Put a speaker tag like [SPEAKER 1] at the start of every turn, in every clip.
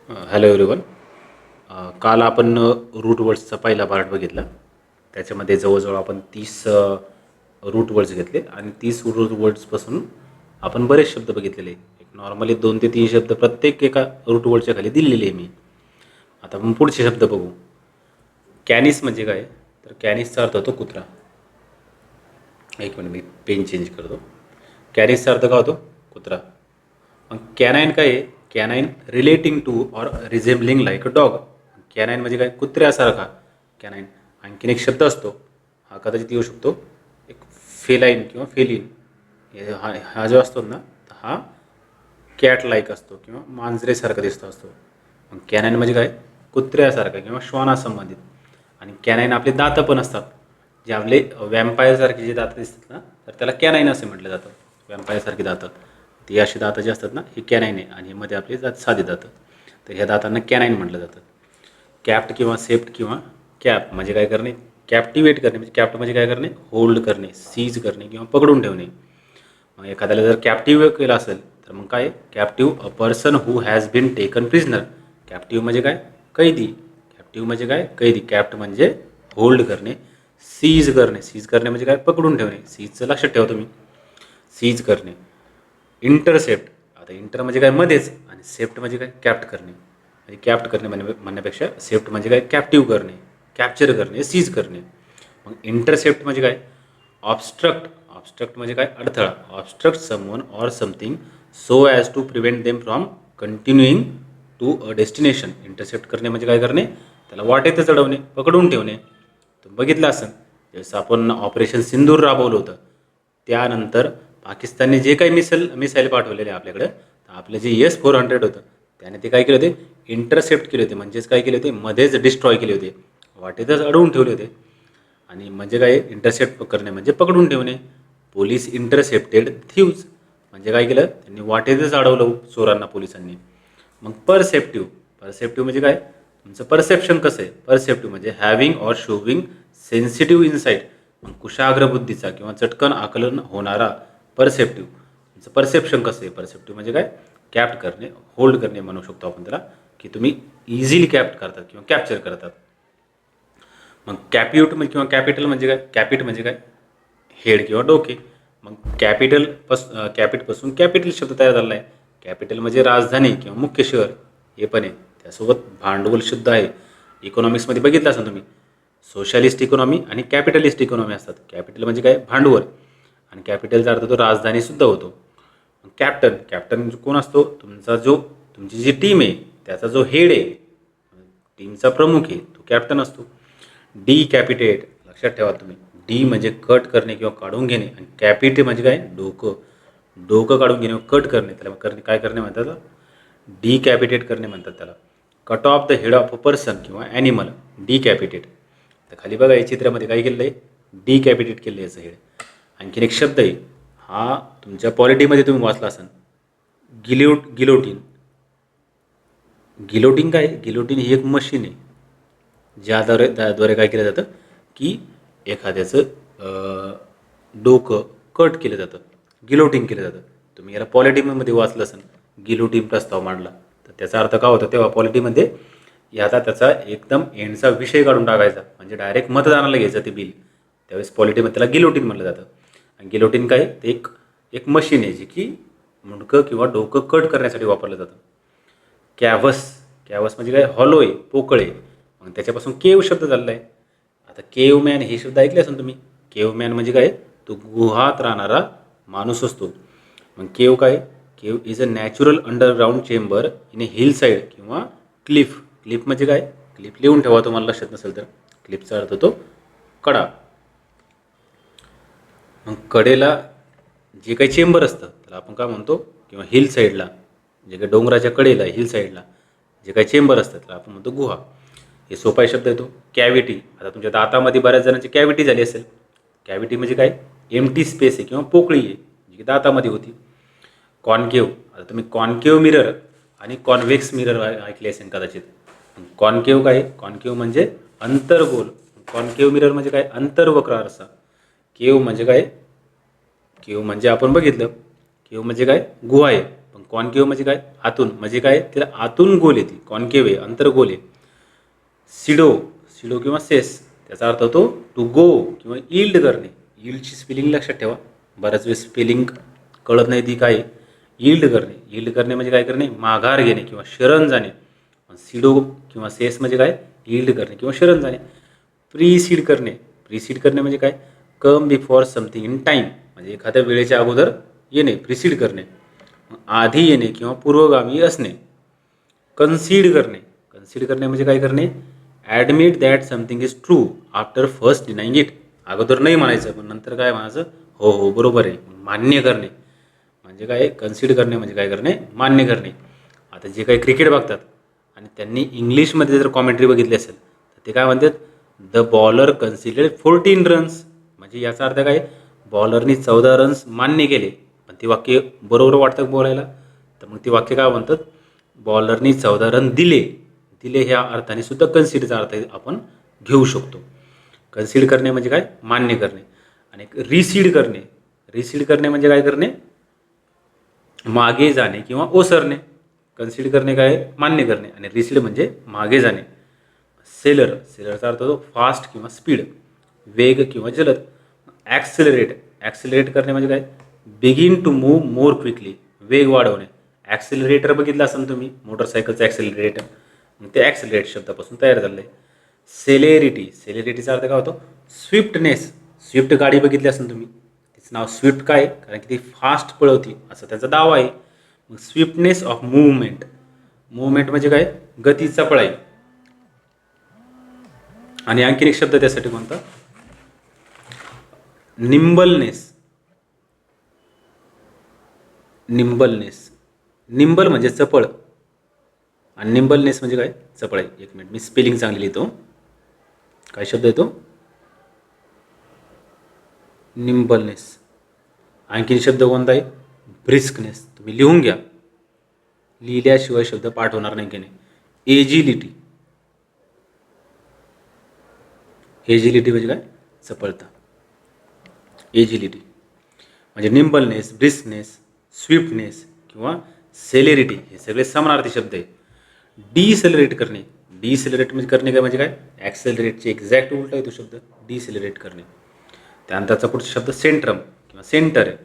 [SPEAKER 1] Hello everyone. काल आपण route वर्ड्सचा पहिला पार्ट बघितला. त्याच्यामध्ये जवळजवळ आपण 30 रूट वर्ड्स घेतले आणि 30 रूट वर्ड्सपासून आपण बरेच शब्द बघितलेले. एक नॉर्मली 2 ते 3 शब्द प्रत्येक एका रूट वर्डच्या खाली दिलेले आहे मी. आता आपण पुढचे शब्द बघू. कॅनिस म्हणजे काय? तर कॅनिसचा अर्थ होतो कुत्रा. एक मिनिट, मी पेन चेंज करतो. कॅनिसचा अर्थ काय होतो? कुत्रा. मग कॅनाईन काय आहे? Canine relating to or resembling like a dog. Canine म्हणजे काय? कुत्र्यासारखा कॅनाईन. आणखीन एक शब्द असतो, हा कदाचित येऊ शकतो, एक फेलाईन किंवा फेलिन. हा जो असतो ना, हा कॅट लाईक असतो किंवा मांजरेसारखा दिसतो असतो. मग कॅनाईन म्हणजे काय? कुत्र्यासारखा किंवा श्वानासंबंधित. आणि कॅनाईन आपले दातं पण असतात, जे आपले वॅम्पायरसारखे जे दातं दिसतात ना, तर त्याला कॅनाईन असे म्हटलं जातं. वॅम्पायरसारखी दातं, ती अशी दातं जे असतात ना, ही कॅनाईन आहे. आणि मध्ये आपले साधी दातं, तर ह्या दातांना कॅनाईन म्हटलं जातं. कॅप्ट किंवा सेप्ट किंवा कॅप म्हणजे काय करणे? कॅप्टिवेट करणे. म्हणजे कॅप्ट म्हणजे काय करणे? होल्ड करणे, सीज करणे किंवा पकडून ठेवणे. मग एखाद्याला जर कॅप्टिव्ह केलं असेल तर मग काय? Captive a person who has been taken prisoner. Captive म्हणजे काय? कैदी. कॅप्टिव्ह म्हणजे काय? कैदी. कॅप्ट म्हणजे होल्ड करणे, सीज करणे. सीज करणे म्हणजे काय? पकडून ठेवणे. सीजचं लक्षात ठेवा तुम्ही, सीज करणे. इंटरसेप्ट. आता इंटर म्हणजे काय? मध्येच, आणि सेप्ट म्हणजे काय? कॅप्ट करणे. म्हणजे कॅप्ट करणे म्हणण्यापेक्षा सेप्ट म्हणजे काय? कॅप्टिव्ह करणे, कॅप्चर करणे, सीज करणे. मग इंटरसेप्ट म्हणजे काय? ऑब्स्ट्रक्ट. ऑब्स्ट्रक्ट म्हणजे काय? अडथळा. Obstruct someone or something so as to prevent them from continuing to a destination. Intercept करणे म्हणजे काय करणे? त्याला वाटेतच अडवणे, पकडून ठेवणे. तुम्ही बघितलं असेल, जसं आपण ऑपरेशन सिंदूर राबवलं होतं, त्यानंतर पाकिस्तानने जे काही मिसाईल पाठवलेले आपल्याकडं, तर आपलं जे S-400 होतं, त्याने ते काय केले होते? इंटरसेप्ट केले होते. म्हणजेच काय केले होते? मध्येच डिस्ट्रॉय केले होते, वाटेतच अडवून ठेवले होते. आणि म्हणजे काय? इंटरसेप्ट करणे म्हणजे पकडून ठेवणे. पोलीस इंटरसेप्टेड थीव्स म्हणजे काय केलं? त्यांनी वाटेतच अडवलं चोरांना, पोलिसांनी. मग परसेप्टिव्ह. परसेप्टिव्ह म्हणजे काय? तुमचं परसेप्शन कसं आहे? परसेप्टिव्ह म्हणजे having or showing sensitive insight. मग कुशाग्र बुद्धीचा किंवा चटकन आकलन होणारा परसेप्टिव्ह. तुमचं परसेप्शन कसं आहे? परसेप्टिव्ह म्हणजे काय? कॅप्ट करणे, होल्ड करणे म्हणू शकतो आपण त्याला, की तुम्ही इझिली कॅप्ट करतात किंवा कॅप्चर करतात. मग कॅप्यूट म्हणजे किंवा कॅपिटल म्हणजे काय? कॅपिट म्हणजे काय? हेड किंवा डोके. मग कॅपिटपासून कॅपिटल शब्द तयार झाला आहे. कॅपिटल म्हणजे राजधानी किंवा मुख्य शहर, हे पण आहे. त्यासोबत भांडवल शुद्ध आहे. इकॉनॉमिक्समध्ये बघितलं असाल तुम्ही, सोशलिस्ट इकॉनॉमी आणि कॅपिटलिस्ट इकॉनॉमी असतात. कॅपिटल म्हणजे काय? भांडवल. आणि कॅपिटलचा अर्थ तो राजधानीसुद्धा होतो. कॅप्टन. कॅप्टन कोण असतो? तुमची जी टीम आहे त्याचा जो हेड आहे, टीमचा प्रमुख आहे, तो कॅप्टन असतो. डी कॅपिटेट. लक्षात ठेवा तुम्ही, डी म्हणजे कट करणे किंवा काढून घेणे, आणि कॅपिटे म्हणजे काय? डोकं. डोकं काढून घेणे, कट करणे, त्याला काय करणे म्हणतात? डी कॅपिटेट करणे म्हणतात त्याला. Cut off the head of a person किंवा ॲनिमल, डी कॅपिटेट. तर खाली बघा, या चित्रामध्ये काय केलं आहे? डी कॅपिटेट केलं आहे याचं हेड. आणखीन एक शब्द आहे, हा तुमच्या पॉलिटीमध्ये तुम्ही वाचला असाल, गिलोटीन. गिलोटीन काय? गिलोटीन ही एक मशीन आहे, त्याद्वारे काय केलं जातं, की एखाद्याचं डोकं कट केलं जातं, गिलोटिंग केलं जातं. तुम्ही याला पॉलिटीमध्ये वाचलं असेल, गिलोटिन प्रस्ताव मांडला. तर त्याचा अर्थ काय होता तेव्हा पॉलिटीमध्ये? याचा त्याचा एकदम एंडचा विषय काढून टाकायचा, म्हणजे डायरेक्ट मतदानाला घ्यायचं ते बिल. त्यावेळेस पॉलिटीमध्ये त्याला गिलोटिन म्हटलं जातं. आणि गिलोटिन काय? ते एक एक मशीन आहे, जी की मुंडकं किंवा डोकं कट करण्यासाठी वापरलं जातं. कॅव्हस. कॅव्हस म्हणजे काय? हॉलो आहे, पोकळ आहे. मग त्याच्यापासून केव शब्द झालेला आहे. आता केव मॅन हे शब्द ऐकले असेल तुम्ही. केव मॅन म्हणजे काय? तो गुहात राहणारा माणूस असतो. मग केव काय? केव is a natural underground chamber in A hill side किंवा क्लिफ. क्लिफ म्हणजे काय? क्लिफ लिहून ठेवा तुम्हाला लक्षात नसेल तर. क्लिफचा अर्थ होतो कडा. मग कडेला जे काही चेंबर असतं त्याला आपण काय म्हणतो? किंवा हिल साईडला, जे काही डोंगराच्या कडेला हिल साईडला जे काही चेंबर असतात त्याला आपण म्हणतो गुहा. हे सोपा शब्द येतो. कॅव्हिटी. आता तुमच्या दातामध्ये बऱ्याच जणांची कॅव्हिटी झाली असेल. कॅव्हिटी म्हणजे काय? एम्प्टी स्पेस आहे किंवा पोकळी आहे, जी की दातामध्ये होती. कॉन्केव. आता तुम्ही कॉन्केव मिरर आणि कॉन्व्हेक्स मिरर ऐकले असेल कदाचित. कॉन्केव काय? कॉन्केव म्हणजे अंतर्गोल. कॉन्केव मिरर म्हणजे काय? अंतर्वक्र आरसा. केव म्हणजे काय? केव म्हणजे आपण बघितलं, केव म्हणजे काय? गुहा आहे. पण कॉन्केव्ह म्हणजे काय, आतून, म्हणजे काय तिला आतून गोल येते, कॉन्केव्ह आहे, अंतर गोल आहे. सिडो, सिडो किंवा सेस त्याचा अर्थ होतो टू गो किंवा यील्ड करणे. यील्डची स्पेलिंग लक्षात ठेवा, बऱ्याच वेळेस स्पेलिंग कळत नाही ती काय. यील्ड करणे, यील्ड करणे म्हणजे काय करणे, माघार घेणे किंवा शरण जाणे. सिडो किंवा सेस म्हणजे काय, यील्ड करणे किंवा शरण जाणे. प्रीसीड करणे, प्रीसीड करणे म्हणजे काय, कम बिफॉर समथिंग इन टाईम, म्हणजे एखाद्या वेळेच्या अगोदर येणे, प्रिसीड करणे. आधी येणे किंवा पूर्वगामी असणे. कन्सीड करणे, कन्सीड करणे म्हणजे काय करणे, admit that something is true after first denying it. अगोदर नाही म्हणायचं पण नंतर काय म्हणायचं, हो हो बरोबर आहे, मान्य करणे. म्हणजे काय, कन्सीड करणे म्हणजे काय करणे, मान्य करणे. आता जे काही क्रिकेट बघतात आणि त्यांनी इंग्लिशमध्ये जर कॉमेंट्री बघितली असेल तर ते काय म्हणतात, द बॉलर कन्सिडर्ड 14 रन्स. म्हणजे याचा अर्थ काय, बॉलरनी 14 रन्स मान्य केले. पण ते वाक्य बरोबर वाटतं बोलायला, तर मग ते वाक्य काय म्हणतात, बॉलरनी 14 रन दिले. दिले ह्या अर्थाने सुद्धा कन्सिडरचा अर्थ आपण घेऊ शकतो. कन्सिड करणे म्हणजे काय, मान्य करणे. आणि रिसीड करणे, रिसीड करणे म्हणजे काय करणे, मागे जाणे किंवा ओसरणे. कन्सिड करणे काय, मान्य करणे, आणि रिसीड म्हणजे मागे जाणे. सेलर, सेलरचा अर्थ होतो फास्ट किंवा स्पीड, वेग किंवा जलद. ॲक्सेलरेट, ॲक्सेलरेट करणे म्हणजे काय, begin to move more quickly, वेग वाढवणे. ॲक्सेलरेटर बघितलं असेल तुम्ही, मोटरसायकलचं ॲक्सेलरेटर, मग ते ॲक्सेलरेट शब्दापासून तयार झालं आहे. सेलेरिटी, सेलेरिटीचा अर्थ काय होतो, स्विफ्टनेस. स्विफ्ट गाडी बघितली असेल तुम्ही, तिचं नाव स्विफ्ट काय, कारण की ती फास्ट पळवती असं त्याचा दावा आहे. मग स्विफ्टनेस ऑफ मूवमेंट, मूवमेंट म्हणजे काय, गतीचा पळाई. आणि आणखीन एक शब्द त्यासाठी कोणता, निम्बलनेस. निम्बलनेस, निम्बल म्हणजे चपळ आणि निम्बलनेस म्हणजे काय, चपळाई. एक मिनिट मी स्पेलिंग चांगली लिहितो. काय शब्द येतो, निम्बलनेस. आणखीन शब्द कोणता आहे, ब्रिस्कनेस. तुम्ही लिहून घ्या, लिहिल्याशिवाय शब्द पाठ होणार नाही की नाही. एजिलिटी, एजिलिटी म्हणजे काय, चपळता. एजिलिटी म्हणजे निम्बलनेस, ब्रिस्कनेस, स्विफ्टनेस किंवा सेलेरिटी हे सगळे समानार्थी शब्द आहेत. डिसेलरेट करणे, डिसेलरेट म्हणजे करणे काय, म्हणजे काय, ॲक्सेलरेटचे एक्झॅक्ट उलटा आहे तो शब्द, डिसेलरेट करणे. त्यानंतरचा पुढचा शब्द सेंट्रम किंवा सेंटर आहे.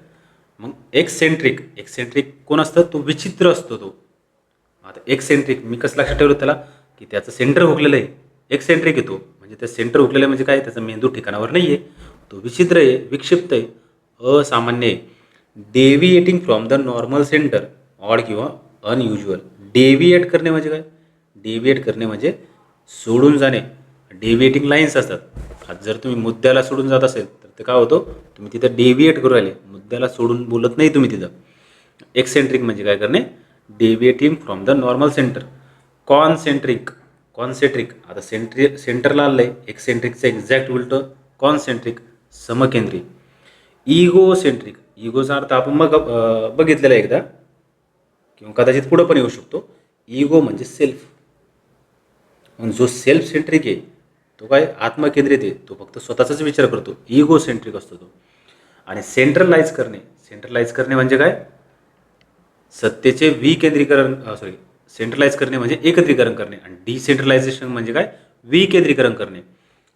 [SPEAKER 1] मग एक्सेंट्रिक, एक्सेंट्रिक कोण असतं, तो विचित्र असतो तो. आता एक्सेंट्रिक मी कसं लक्षात ठेवलं त्याला, की त्याचं सेंटर हुकलेलं आहे, एक्सेंट्रिक येतो. म्हणजे त्या सेंटर हुकलेलं आहे म्हणजे काय, त्याचा मेंदू ठिकाणावर नाही आहे, तो विचित्र आहे, विक्षिप्त आहे, असामान्य आहे. Deviating from the normal centre, odd किंवा अनयुज्युअल. डेव्हिएट करणे म्हणजे काय, डेव्हिएट करणे म्हणजे सोडून जाणे. डेव्हिएटिंग लाईन्स असतात. आज जर तुम्ही मुद्द्याला सोडून जात असेल तर ते काय होतं, तुम्ही तिथं डेव्हिएट करू राहिले, मुद्द्याला सोडून बोलत नाही तुम्ही तिथं. एक्सेंट्रिक म्हणजे काय करणे, deviating from the normal centre. Concentric, concentric आता सेंटरला आलं आहे, एक्सेंट्रिकचं एक्झॅक्ट उलटं कॉन्सेंट्रिक, समकेंद्री. इगोसेंट्रिक, इगोचा अर्थ आपण मग बघितलेला आहे एकदा किंवा कदाचित पुढं पण येऊ शकतो. इगो म्हणजे सेल्फ. मग जो सेल्फ सेंट्रिक आहे तो काय, आत्मकेंद्रित आहे, तो फक्त स्वतःचाच विचार करतो, इगो सेंट्रिक असतो तो. आणि सेंट्रलाइज करणे, सेंट्रलाइज करणे म्हणजे काय, सत्तेचे विकेंद्रीकरण, सेंट्रलाइज करणे म्हणजे एकत्रीकरण करणे. आणि डिसेंट्रलायझेशन म्हणजे काय, विकेंद्रीकरण करणे.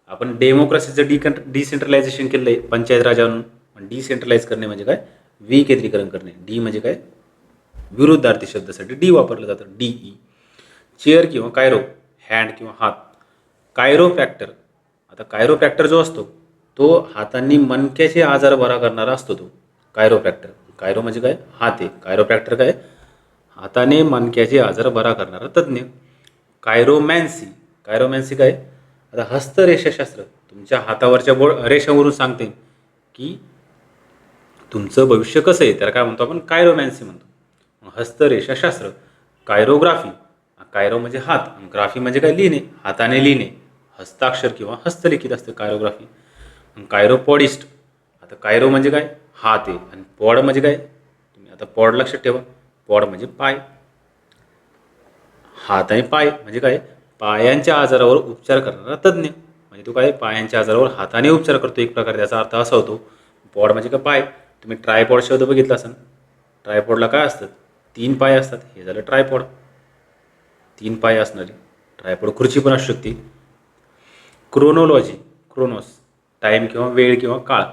[SPEAKER 1] आपण डेमोक्रेसीचं डिसेंट्रलायझेशन केलं आहे पंचायत राज आणून, पण डिसेंट्रलाइज करणे म्हणजे काय, विकेंद्रीकरण करणे. डी म्हणजे काय, विरुद्धार्थी शब्दासाठी डी वापरलं जातं, डीई. चेअर किंवा कायरो, हँड किंवा हात. कायरोप्रॅक्टर, आता कायरोप्रॅक्टर जो असतो तो हातांनी मणक्याचे आजार बरा करणारा असतो तो कायरोप्रॅक्टर. कायरो म्हणजे काय, हात आहे, कायरोप्रॅक्टर काय, हाताने मणक्याचे आजार बरा करणारा तज्ज्ञ. कायरोमॅन्सी, कायरोमॅन्सी काय, आता हस्तरेषाशास्त्र, तुमच्या हातावरच्या रेषावरून सांगते की तुमचं भविष्य कसं आहे, त्याला काय म्हणतो आपण, कायरोमॅन्सी म्हणतो. हस्तरेषाशास्त्र. कायरोग्राफी, कायरो म्हणजे हात, ग्राफी म्हणजे काय, लिहिणे, हाताने लिहिणे, हस्ताक्षर किंवा हस्तलिखित असतं कायरोग्राफी. कायरोपॉडिस्ट, आता कायरो म्हणजे काय, हात आहे, आणि पॉड म्हणजे काय, तुम्ही आता पॉड लक्षात ठेवा, पॉड म्हणजे पाय. हात आणि पाय म्हणजे काय, पायांच्या आजारावर उपचार करणारा तज्ज्ञ. म्हणजे तो काय, पायांच्या आजारावर हाताने उपचार करतो एक प्रकारे, त्याचा अर्थ असा होतो. पॉड म्हणजे काय, पाय. तुम्ही ट्रायपॉड शब्द बघितला असाल, ट्रायपॉडला काय असतं, 3 पाय असतात, हे झालं ट्रायपॉड. 3 पाय असणारी ट्रायपॉड खुर्ची पण असू शकते. क्रोनोलॉजी, क्रोनोस टाईम किंवा वेळ किंवा काळ.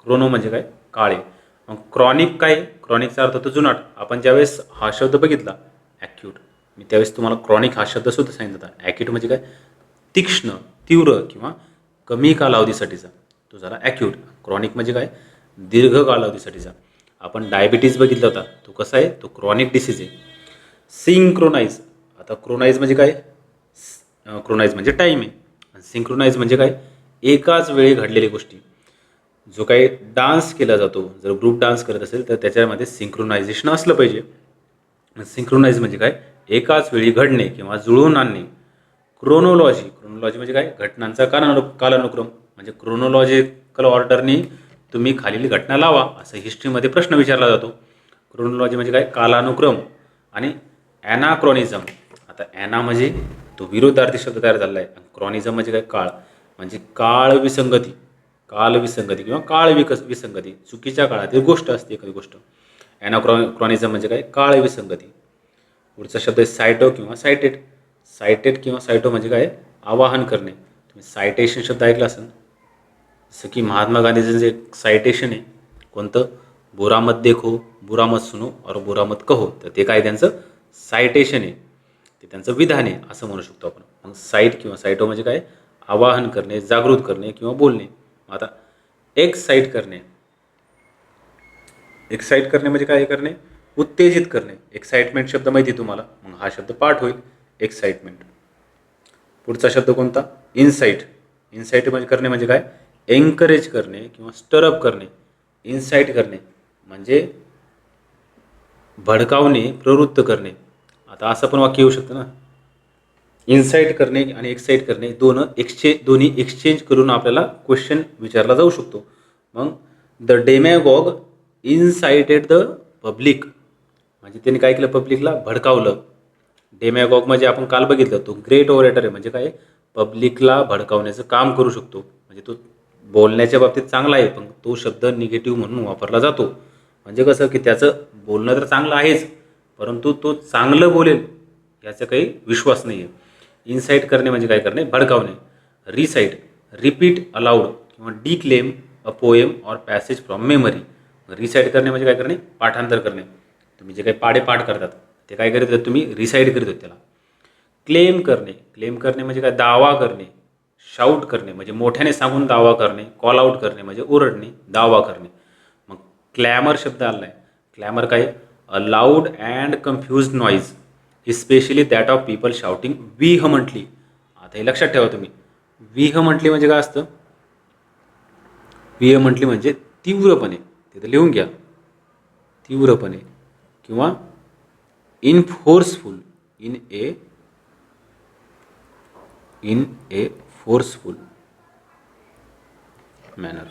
[SPEAKER 1] क्रोनो म्हणजे काय, काळ आहे. मग क्रॉनिक काय, क्रॉनिकचा अर्थ होतो जुनाट. आपण ज्यावेळेस हा शब्द बघितला ॲक्यूट, मी त्यावेळेस तुम्हाला क्रॉनिक हा शब्द सुद्धा सांगितला होता. ॲक्यूट म्हणजे काय, तीक्ष्ण, तीव्र किंवा कमी कालावधीसाठीचा, तो झाला ॲक्यूट. क्रॉनिक म्हणजे काय, दीर्घ कालावधीसाठीचा. आपण डायबिटीज बघितला होता, तो कसा आहे, तो क्रॉनिक डिसीज आहे. सिंक्रोनाइज, आता क्रोनाइज म्हणजे काय, क्रोनाइज म्हणजे टाईम आहे. सिंक्रोनाइज म्हणजे काय, एकाच वेळी घडलेल्या गोष्टी. जो काही डान्स केला जातो, जर ग्रुप डान्स करत असेल तर त्याच्यामध्ये सिंक्रोनायझेशन असलं पाहिजे. सिंक्रोनाइज म्हणजे काय, एकाच वेळी घडणे किंवा जुळवून आणणे. क्रोनोलॉजी, क्रोनोलॉजी म्हणजे काय, घटनांचा कालानुक्रम. म्हणजे क्रोनोलॉजिकल ऑर्डरनी तुम्ही खालील घटना लावा, असं हिस्ट्रीमध्ये प्रश्न विचारला जातो. क्रोनोलॉजी म्हणजे काय, कालानुक्रम. आणि ॲनाक्रॉनिझम, आता ॲना म्हणजे तो विरोधार्थी शब्द तयार झालेला आहे. क्रॉनिझम म्हणजे काय, काळ. म्हणजे काळ विसंगती, काल विसंगती किंवा विसंगती, चुकीच्या काळातील गोष्ट असते एखादी गोष्ट. क्रॉनिझम म्हणजे काय, काळ विसंगती. पुढचा शब्द आहे सायटो किंवा सायटेड. सायटेड किंवा सायटो म्हणजे काय, आवाहन करणे. तुम्ही सायटेशन शब्द ऐकला असेल, जसं की महात्मा गांधीचं जे सायटेशन आहे, कोणतं, बुरा मत देखो, बुरा मत सुनो और बुरा मत कहो, तर ते काय त्यांचं सायटेशन आहे, ते त्यांचं विधान आहे असं म्हणू शकतो आपण. मग साईट किंवा सायटो म्हणजे काय, आवाहन करणे, जागृत करणे किंवा बोलणे. आता एक्साईट करणे, एक्साईट करणे म्हणजे काय करणे, उत्तेजित करणे. एक्साइटमेंट शब्द माहिती आहे तुम्हाला, मग हा शब्द पाठ होईल, एक्साइटमेंट. पुढचा शब्द कोणता, इन्साईट. इन्साईट म्हणजे करणे म्हणजे काय, एन्करेज करणे किंवा स्टरअप करणे. इन्साईट करणे म्हणजे भडकावणे, प्रवृत्त करणे. आता असं पण वाक्य येऊ शकतं ना, इन्साईट करणे आणि एक्साईट करणे दोन्ही एक्सचेंज करून आपल्याला क्वेश्चन विचारला जाऊ शकतो. मग द डेमॅगॉग इन्साइटेड द पब्लिक, म्हणजे त्यांनी काय केलं, पब्लिकला भडकावलं. डेमॅगॉग म्हणजे आपण काल बघितलं, तो ग्रेट ओरेटर आहे. म्हणजे काय, पब्लिकला भडकावण्याचं काम करू शकतो. म्हणजे तो बोलण्याच्या बाबतीत चांगला आहे, पण तो शब्द निगेटिव्ह म्हणून वापरला जातो. म्हणजे कसं की त्याचं बोलणं तर चांगलं आहेच, परंतु तो चांगलं बोलेल याचा काही विश्वास नाही आहे. इन्साईट करणे म्हणजे काय करणे, भडकावणे. रिसाईट, रिपीट अलाउड किंवा declaim a poem or passage from memory. Recite करणे म्हणजे काय करणे, पाठांतर करणे. तुम्ही जे काही पाठ करतात ते काय करीत होते, तुम्ही रिसाईट करीत होते त्याला. क्लेम करणे, क्लेम करणे म्हणजे काय, दावा करणे. शाऊट करणे म्हणजे मोठ्याने सांगून दावा करणे. कॉल आऊट करणे म्हणजे ओरडणे, दावा करणे. मग क्लॅमर शब्द आला आहे. क्लॅमर काय, a loud and confuse noise especially that of people shouting vehemently. आता हे लक्षात ठेवा तुम्ही, व्हीहमंटली म्हणजे काय असतं, व्हीहमंटली म्हणजे तीव्रपणे, तिथं लिहून घ्या, तीव्रपणे किंवा इनफोर्सफुल, इन ए फोर्सफुल मॅनर.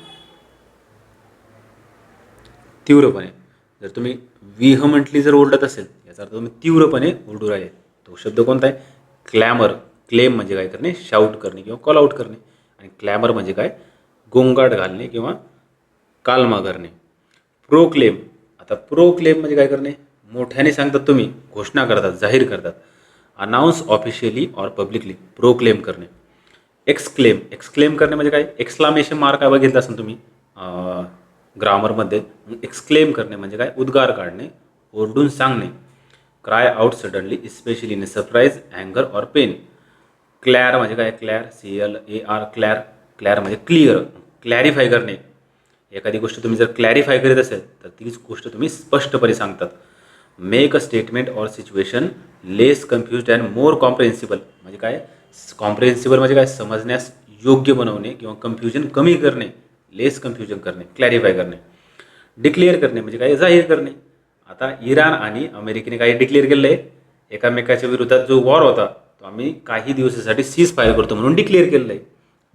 [SPEAKER 1] तीव्रपणे, जर तुम्ही व्हीहमंटली जर ओरडत असेल, याचा अर्थ तुम्ही तीव्रपणे ओरडू राहिले. तो शब्द कोणता आहे, क्लॅमर. क्लेम म्हणजे काय करणे, शाऊट करणे किंवा कॉल आऊट करणे. आणि क्लॅमर म्हणजे काय, गोंगाट घालणे किंवा कालमा करणे. प्रोक्लेम, आता प्रोक्लेम म्हणजे काय करणे, मोठ्याने सांगतात तुम्ही, घोषणा करतात, जाहीर करतात. अनाऊन्स ऑफिशियली और पब्लिकली, प्रोक्लेम करणे. एक्सक्लेम, एक्सक्लेम करणे म्हणजे काय, एक्सक्लामेशन मार्क काय बघितलं असेल तुम्ही ग्रामरमध्ये. एक्सक्लेम करणे म्हणजे काय, उद्गार काढणे, ओरडून सांगणे. Cry out suddenly especially in surprise, अँगर और पेन. क्लॅर म्हणजे काय, क्लॅर, CLAR, क्लॅर. क्लॅर म्हणजे क्लिअर, क्लॅरिफाय करणे. एखादी गोष्ट तुम्ही जर क्लॅरिफाय करीत असेल तर तीच गोष्ट तुम्ही स्पष्टपणे सांगतात. Make a statement or situation less confused and more comprehensible. म्हणजे काय, कॉम्प्रेन्सिबल म्हणजे काय, समजण्यास योग्य बनवणे किंवा कन्फ्युजन कमी करणे, लेस कन्फ्युजन करणे, क्लॅरिफाय करणे. डिक्लेअर करणे म्हणजे काय, जाहीर करणे. आता इराण आणि अमेरिकेने काही डिक्लेअर केलं आहे, एकामेकाच्या विरोधात जो वॉर होता तो आम्ही काही दिवसासाठी सीज फायर करतो म्हणून डिक्लेअर केलेलं आहे.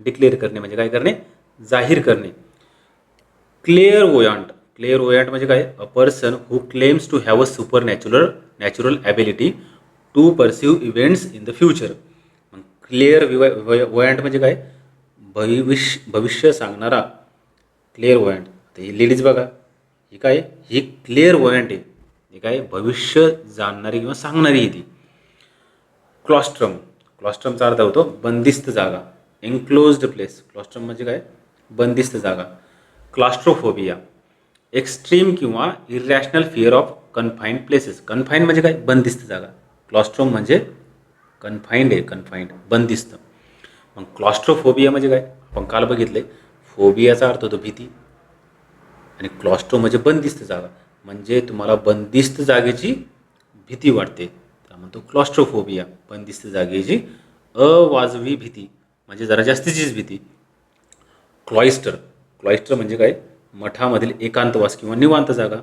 [SPEAKER 1] डिक्लेअर करणे म्हणजे काय करणे, जाहीर करणे. क्लेअरवोयंट, क्लेअरवोयंट म्हणजे काय, a person who claims to have a super natural ability to perceive events in the future. मग वोयंट म्हणजे काय, भविष्य सांगणारा, क्लिअर वोयंट. आता ही लेडीज बघा, ही काय, ही क्लिअर वोयंट आहे. हे काय भविष्य जाणणारी किंवा सांगणारी आहे ती. क्लॉस्ट्रम, क्लॉस्ट्रमचा अर्थ होतो बंदिस्त जागा, एन्क्लोज्ड प्लेस. क्लॉस्ट्रम म्हणजे काय, बंदिस्त जागा. क्लास्ट्रोफोबिया, एक्स्ट्रीम किंवा irrational fear of confined places. Confined म्हणजे काय, बंदिस्त जागा. क्लॉस्ट्रोम म्हणजे कन्फाईंड आहे, कन्फाईंड बंदिस्त. मग क्लॉस्ट्रोफोबिया म्हणजे काय, आपण काल बघितले. फोबियाचा अर्थ होतो भीती आणि क्लॉस्ट्रो म्हणजे बंदिस्त जागा. म्हणजे तुम्हाला बंदिस्त जागेची भीती वाटते, त्या म्हणतो क्लॉस्ट्रोफोबिया. बंदिस्त जागेची अवाजवी भीती म्हणजे जरा जास्तीचीच भीती. क्लॉइस्टर, क्लॉइस्टर म्हणजे काय, मठामधील एकांतवास किंवा निवांत जागा.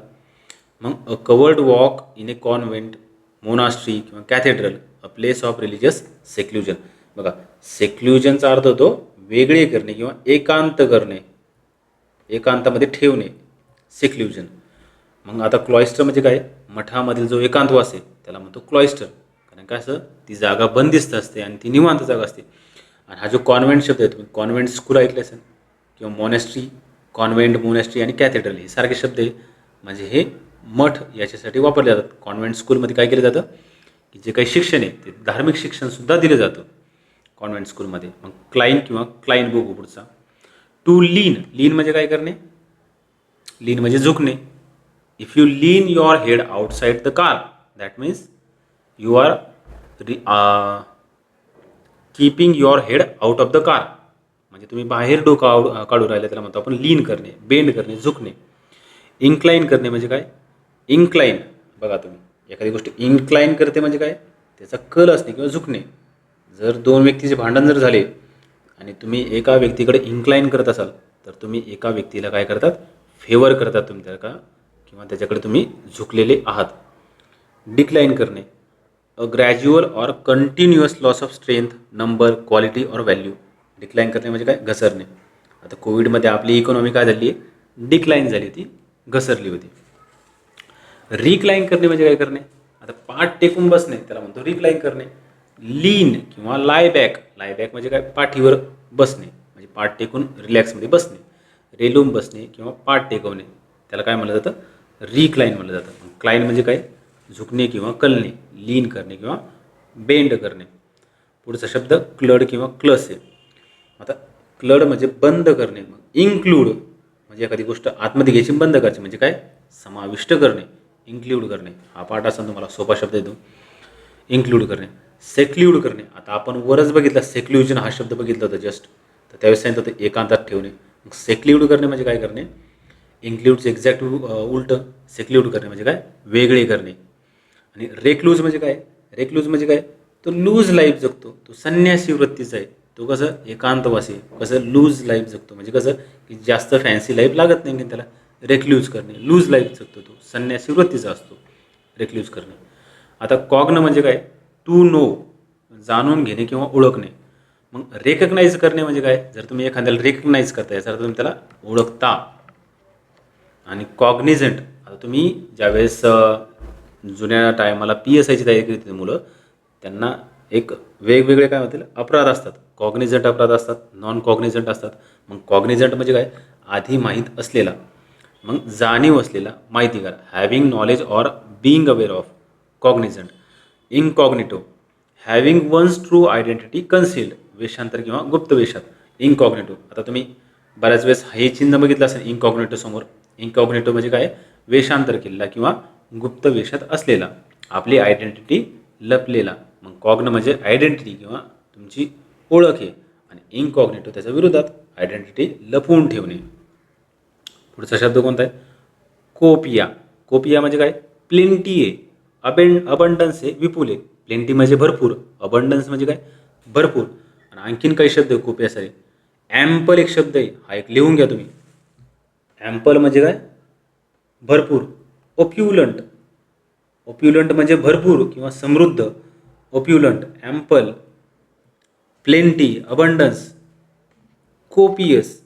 [SPEAKER 1] मग a covered walk in a convent, monastery किंवा cathedral, a place of religious seclusion. बघा, सेक्ल्युजनचा अर्थ होतो वेगळे करणे किंवा एकांत करणे, एकांतामध्ये ठेवणे, सेक्ल्युजन. मग आता क्लॉइस्टर म्हणजे काय, मठामधील जो एकांतवास आहे त्याला म्हणतो क्लॉइस्टर. कारण काय असं, ती जागा बंदिस्त असते आणि ती निवांत जागा असते. आणि हा जो कॉन्व्हेंट शब्द आहे, तुम्ही कॉन्व्हेंट स्कूल ऐकले असेल किंवा मॉनेस्ट्री, कॉन्व्हेंट, मोनेस्ट्री आणि कॅथेड्रल हे सारखे शब्द आहे. म्हणजे हे मठ याच्यासाठी वापरले जातात. कॉन्व्हेंट स्कूलमध्ये काय केलं जातं की जे काही शिक्षण आहे ते धार्मिक शिक्षणसुद्धा दिलं जातं कॉन्व्हेंट स्कूलमध्ये. मग क्लाईन किंवा क्लाईन बघू पुढचा. टू लीन, लीन म्हणजे काय करणे, लीन म्हणजे झुकणे. If you lean your head outside the car, that means you are keeping your head out of the car. म्हणजे तुम्ही बाहेर डोकं काढू राहिले, त्याला म्हणतो आपण लीन करणे, बेंड करणे, झुकणे. इन्क्लाइन करणे म्हणजे काय, इन्क्लाइन, बघा तुम्ही एखादी गोष्ट इन्क्लाइन करते म्हणजे काय, त्याचा कल असणे किंवा झुकणे. जर दोन व्यक्तीचे भांडण जर झाले आणि तुम्ही एका व्यक्तीकडे इन्क्लाइन करत असाल तर तुम्ही एका व्यक्तीला काय करतात, फेवर करतात तुम्ही त्या का, किंवा त्याच्याकडे तुम्ही झुकलेले आहात. डिक्लाइन करणे, a gradual or continuous loss of strength, number, quality or value. Decline करणे म्हणजे काय, घसरणे. आता कोविडमध्ये आपली इकॉनॉमी काय झाली आहे, डिक्लाइन झाली होती, घसरली होती. रिक्लाइन करणे म्हणजे काय करणे, आता पाठ टेकून बसणे त्याला म्हणतो रिक्लाइन करणे. लीन किंवा लाय बॅक, लाय बॅक म्हणजे काय, पाठीवर बसणे म्हणजे पाठ टेकून रिलॅक्समध्ये बसणे. रेलून बसणे किंवा पाठ टेकवणे त्याला काय म्हणलं जातं, रिक्लाइन म्हणलं जातं. क्लाइन म्हणजे काय, झुकणे किंवा कलणे, लीन करणे किंवा बेंड करणे. पुढचा शब्द क्लड किंवा क्लस आहे. आता क्लड म्हणजे बंद करणे. मग इन्क्लूड म्हणजे एखादी गोष्ट आतमध्ये घ्यायची बंद करायची म्हणजे काय, समाविष्ट करणे, इन्क्ल्यूड करणे. हा पाठ असा तुम्हाला सोपा शब्द येतो, इन्क्लूड करणे. सेक्ल्यूड करणे, आता आपण वरच बघितला सेक्ल्युजन हा शब्द बघितला होता जस्ट, तर त्यावेळेस सांगितलं होतं एकांतात ठेवणे. मग सेक्ल्यूड करणे म्हणजे काय करणे, इन्क्ल्यूडचं एक्झॅक्ट उलटं, सेक्ल्यूड करणे म्हणजे काय, वेगळे करणे. आणि रेक्लूज म्हणजे काय, रेक्लूज म्हणजे काय, तो लूज लाईफ जगतो, तो संन्यासी वृत्तीचा आहे. तो कसं एकांतवासी, कसं लूज लाईफ जगतो म्हणजे कसं की जास्त फॅन्सी लाईफ लागत नाही त्याला. रेक्ल्यूज करणे, लूज लाईफ जगतो, तो संन्यासी वृत्तीचा असतो, रेक्ल्यूज करणे. आता कॉग्न म्हणजे काय, टू नो, जाणून घेणे किंवा ओळखणे. मग रेकग्नाईज करणे म्हणजे काय, जर तुम्ही एखाद्याला रेकग्नाईज करता याचा अर्थ तुम्ही त्याला ओळखता. आणि कॉग्निझंट, आता तुम्ही ज्यावेळेस जुन्या टायमाला PSIची तयारी करत होती मुलं, त्यांना एक वेगवेगळे काय होतील अपराध असतात. कॉग्निझंट अपराध असतात, नॉन कॉग्निझंट असतात. मग कॉग्निझंट म्हणजे काय, आधी माहीत असलेला, मग जाणीव असलेला, माहितीगार, having knowledge or being aware of. Cognizant. Incognito, having one's true identity concealed, वेषांतर किंवा गुप्त वेशात. इनकॉग्निटो, आता तुम्ही बऱ्याच वेळेस हे चिन्ह बघितलं असेल इनकॉग्निटो समोर. इनकॉग्निटो म्हणजे काय, वेषांतर केलेला किंवा गुप्त वेशात असलेला, आपली आयडेंटिटी लपलेला. मग कॉग्न म्हणजे आयडेंटिटी किंवा तुमची ओळख आहे, आणि इनकॉग्निटो त्याच्या विरोधात, आयडेंटिटी लपवून ठेवणे. पुढचा शब्द कोणता आहे, कोपिया. कोपिया म्हणजे काय, प्लेंटी आहे, अबंडन्स आहे, विपुल आहे. प्लेंटी म्हणजे भरपूर, अबंडन्स म्हणजे काय, भरपूर. आणि आणखीन काही शब्द आहे कोपियासाठी. ॲम्पल एक शब्द आहे, हा एक लिहून घ्या तुम्ही. ॲम्पल म्हणजे काय, भरपूर. ओप्युलंट, ओप्युलंट म्हणजे भरपूर किंवा समृद्ध. ओप्युलंट, ॲम्पल, प्लेंटी, अबंडन्स, कोपियस.